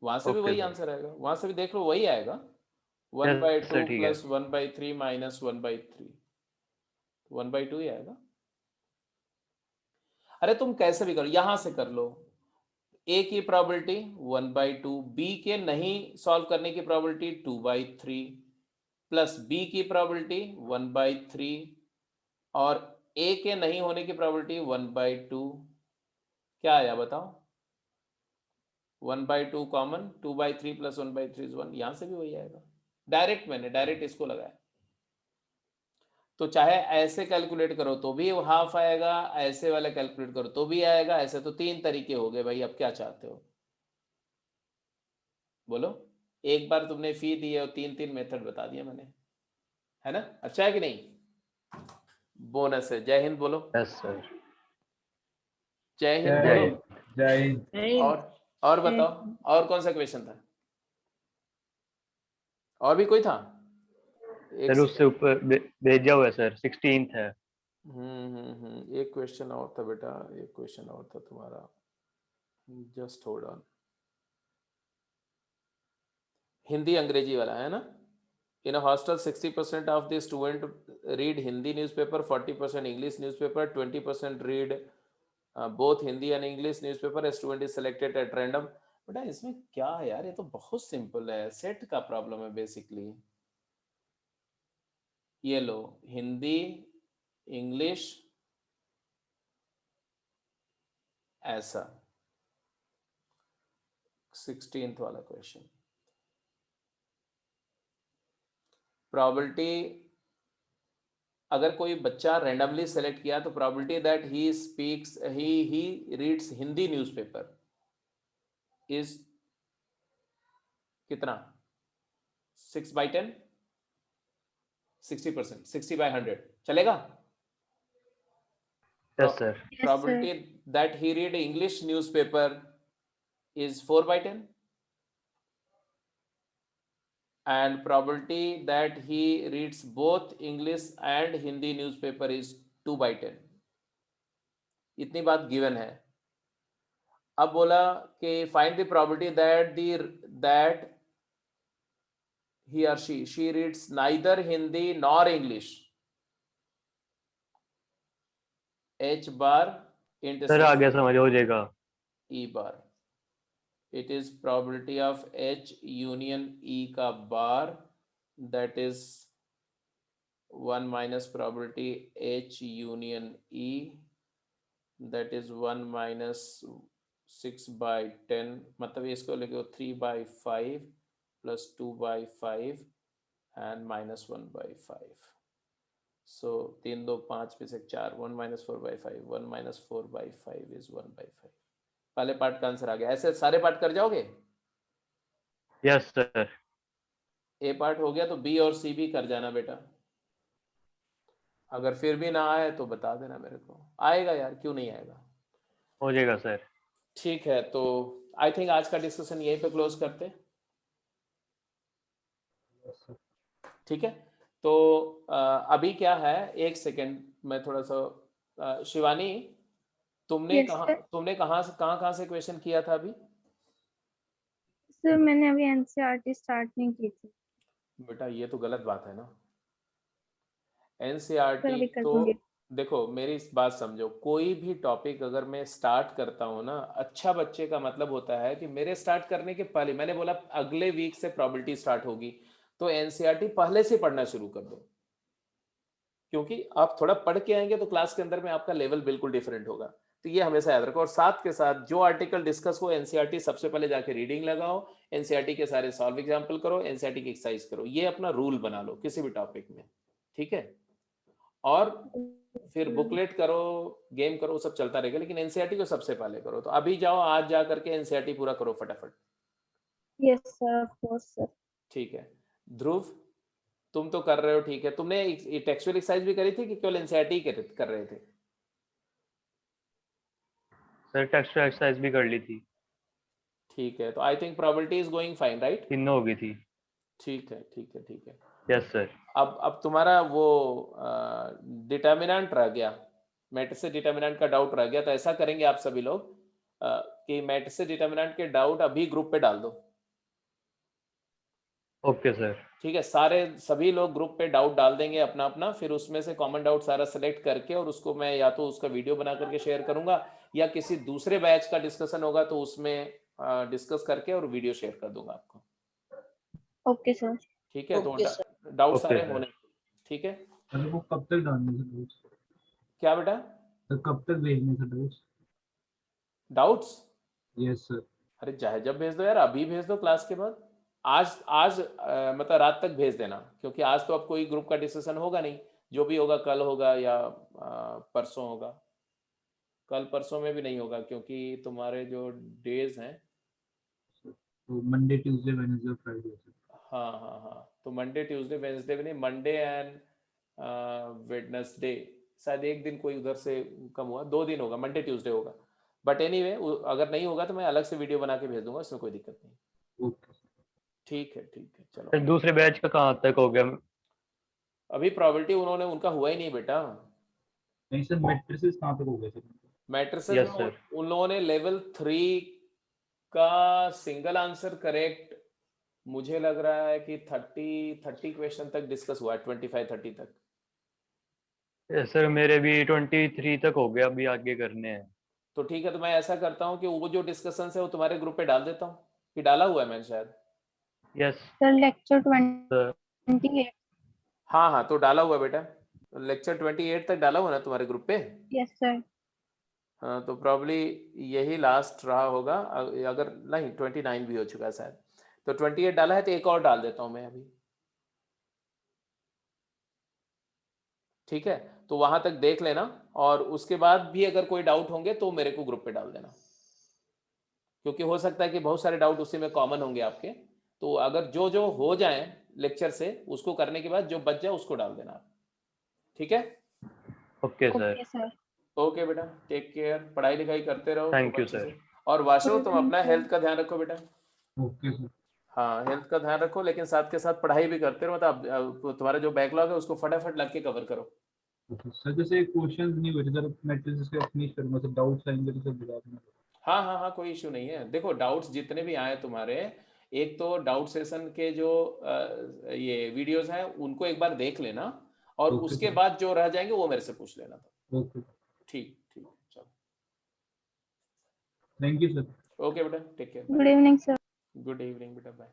वहां से भी वही आंसर आएगा, वहां से भी देख लो वही आएगा। 1/2 प्लस 1/3 माइनस 1/3, 1/2 ही आएगा। अरे तुम कैसे भी करो, यहां से कर लो। A की प्रोबेबिलिटी 1/2, B के नहीं सॉल्व करने की प्रोबेबिलिटी 2/3, प्लस B की प्रोबेबिलिटी 1/3 और A के नहीं होने की प्रोबेबिलिटी 1/2। क्या आया बताओ? 1/2 कॉमन, 2/3 प्लस 1/3 इज 1, यहां से भी वही आएगा। डायरेक्ट मैंने डायरेक्ट इसको लगाया। तो चाहे ऐसे कैलकुलेट करो तो भी हाफ आएगा, ऐसे वाला कैलकुलेट करो तो भी आएगा, ऐसे तो 3 तरीके हो गए भाई। अब क्या चाहते हो बोलो? एक बार तुमने फी दी है और 3 मेथड बता दिया मैंने, है ना? अच्छा है कि नहीं? बोनस है। जय हिंद बोलो। Yes sir. जय हिंद बोलो। जय हिंद। और बताओ, और कौन सा क्वेश्चन था? और भी कोई था? सर उससे ऊपर भेजा हुआ है सर, 16th है। एक क्वेश्चन और था बेटा, एक क्वेश्चन और था तुम्हारा, जस्ट होल्ड ऑन। हिंदी अंग्रेजी वाला है ना? In a hostel, 60% of the student read Hindi newspaper, 40% English newspaper, 20% read both Hindi and English newspaper. A student is selected at random. बेटा इसमें क्या है यार, ये तो बहुत सिंपल है, सेट का प्रॉब्लम है बेसिकली। ये लो, हिंदी, इंग्लिश, ऐसा 16th वाला क्वेश्चन। प्रोबेबिलिटी, अगर कोई बच्चा रैंडमली सेलेक्ट किया तो probability that he speaks he reads Hindi newspaper is कितना? 6/10, 60%, 60/100 चलेगा? Yes sir. Yes, sir. Probability that he read English newspaper is 4/10, and probability that he reads both English and Hindi newspaper is 2/10. इतनी बात given है। अब बोला कि find the probability that he or she reads neither Hindi nor English. H bar into sir आगे समझ हो जाएगा। E bar. It is probability of H union E का bar, that is 1 minus probability H union E, that is 1 minus 6/10, मतलब इसको लेके 3/5 plus 2/5 and minus 1/5. So 3 2 5 पे से 4, 1 minus 4/5, 1 minus 4/5 is 1/5. पहले पार्ट का आंसर आ गया। ऐसे सारे पार्ट कर जाओगे? Yes sir. ए पार्ट हो गया तो बी और सी भी कर जाना बेटा। अगर फिर भी ना आए तो बता देना मेरे को। आएगा यार, क्यों नहीं आएगा? हो जाएगा सर। ठीक है, तो आई थिंक आज का डिस्कशन यहीं पे क्लोज करते हैं। ठीक है, तो अभी क्या है, एक सेकेंड मैं थोड़ा सा शिवानी, तुमने Yes, sir. कहाँ से क्वेश्चन किया था अभी? सर मैंने अभी एनसीईआरटी स्टार्ट नहीं की थी। बेटा ये तो गलत बात है ना। सर एनसीईआरटी अभी कर तो दूंगी। देखो, मेरी इस बात समझो, कोई भी टॉपिक अगर मैं स्टार्ट करता हूँ ना, अच्छा बच्चे का मतलब होता है कि मेरे स्टार्ट करने के पहले, मैंने बोला अगले वीक से प्रोबेबिलिटी स्टार्ट होगी, तो एनसीईआरटी पहले से पढ़ना शुरू कर दो, क्योंकि आप थोड़ा पढ़ के आएंगे तो क्लास के अंदर में आपका लेवल बिल्कुल डिफरेंट होगा। तो ये हमेशा याद रखो, और साथ के साथ जो आर्टिकल डिस्कस हो एनसीईआरटी सबसे पहले जाके रीडिंग लगाओ, एनसीईआरटी के सारे सॉल्व एग्जाम्पल करो, एनसीईआरटी की एक्सरसाइज करो, ये अपना रूल बना लो किसी भी टॉपिक में। ठीक है, और फिर बुकलेट करो, गेम करो, सब चलता रहेगा, लेकिन एनसीईआरटी को सबसे पहले करो। तो अभी जाओ, आज जा करके एनसीईआरटी पूरा करो फटाफट। Yes sir, of course sir. ठीक है, ध्रुव तुम तो कर रहे हो, ठीक है। तुमने टेक्सचुअल एक्सरसाइज भी करी थी कि केवल एनसीईआरटी कर रहे थे? सर टेक्स्ट एक्सरसाइज भी कर ली थी। ठीक है, तो I think probability is going fine, right? तीनों हो गई थी। ठीक है, ठीक है, ठीक है। Yes sir. अब तुम्हारा वो डिटर्मिनेंट रह गया, मैट्रिक्स से डिटर्मिनेंट का डाउट रह गया। तो ऐसा करेंगे आप सभी लोग कि मैट्रिक्स से डिटर्मिनेंट के डाउट अभी ग्रुप पे डाल दो। Okay sir. ठीक है, सभी लोग ग्रुप पे डाउट डाल देंगे अपना अपना, फिर उसमें से कॉमन डाउट सारा सेलेक्ट करके, और उसको मैं या तो उसका वीडियो बना करके शेयर करूंगा, या किसी दूसरे बैच का डिस्कशन होगा तो उसमें डिस्कस करके और वीडियो शेयर कर दूंगा आपको। Okay sir. ठीक है, तो Okay, sir. डाउट ओके सारे सर। होने। ठीक है, अरे वो कब तक डालने से डाउट्स? क्या बेटा? तो कब तक भेजने से डाउट्स? डाउट्स? Yes sir. अरे चाहे जब भेज दो यार, अभी भेज दो क्लास के बाद। आज मतलब रात तक भेज देना, क्योंकि आज तो अब कोई ग्रुप का डिस्कशन होगा नहीं, जो भी होगा कल होगा या परसों होगा। कल परसों में भी नहीं होगा, क्योंकि तुम्हारे जो डेज हैं, तो मंडे ट्यूसडे वेडनेसडे फ्राइडे। हाँ हाँ हाँ, तो मंडे ट्यूसडे वेडनेसडे भी नहीं, मंडे एंड वेडनेसडे, शायद एक दिन कोई उधर से कम हुआ, 2 दिन होगा, मंडे ट्यूसडे होगा। बट एनीवे अगर नहीं होगा तो मैं अलग से वीडियो बना के भेज दूंगा, इसमें कोई दिक्कत नहीं। ओके। ठीक है, ठीक है, चलो। सर दूसरे बैच का कहाँ तक हो गया? अभी प्रोबेबिलिटी उन्होंने, उनका हुआ ही नहीं बेटा। नहीं सर, मैट्रिसेस कहाँ तक हो गए सर? मैट्रिसेस Yes, में sir. उन लोगों ने लेवल 3 का सिंगल आंसर करेक्ट, मुझे लग रहा है कि 30 क्वेश्चन तक डिस्कस हुआ है, 25-30 तक। Yes, सर मेरे भी 23 तक हो गया, अभी आगे करने हैं। तो ठीक है, तो मैं ऐसा करता हूँ कि वो जो डिस्कशन है वो तुम्हारे ग्रुप पे डाल देता हूँ, कि डाला हुआ है मैंने शायद। Yes sir lecture sir. 28। हाँ हाँ, तो डाला हुआ है बेटा, लेक्चर 28 तक डाला हुआ ना तुम्हारे ग्रुप पे। Yes sir. हाँ, तो प्रॉब्ली यही लास्ट रहा होगा, अगर नहीं 29 भी हो चुका है शायद, तो 28 डाला है, तो एक और डाल देता हूँ मैं अभी। ठीक है, तो वहां तक देख लेना, और उसके बाद भी अगर कोई डाउट होंगे तो मेरे को ग्रुप पे डाल देना, क्योंकि हो सकता है कि बहुत सारे डाउट उसी में कॉमन होंगे आपके। तो अगर जो जो हो जाए लेक्चर से, उसको करने के बाद जो बच जाए उसको डाल देना आप। ठीक है, okay sir. Okay sir. Okay बेटा, टेक केयर, पढ़ाई लिखाई करते रहो Thank खूब you, अच्छे sir. से। और वाशो, तुम Thank अपना you. हेल्थ का ध्यान रखो बेटा। Okay sir. हाँ, हेल्थ का ध्यान रखो, लेकिन साथ के साथ पढ़ाई भी करते रहो, मतलब तुम्हारा जो बैकलॉग है उसको फटाफट लग के कवर करो। ओके सर, जैसे क्वेश्चंस नहीं हुए थे सर, मैट्रिसेस के फिनिश करूंगा सर, डाउट्स आएंगे तो सर बता देना। हाँ हाँ हाँ, कोई इश्यू नहीं है। देखो, डाउट्स जितने भी आए तुम्हारे, एक तो डाउट सेशन के जो ये वीडियोस हैं उनको एक बार देख लेना, और ओके उसके सर। बाद जो रह जाएंगे वो मेरे से पूछ लेना। तो ओके, ठीक ठीक, चलो, थैंक यू सर। ओके बेटा, take care, Good evening, sir. Good evening बेटा, बाय।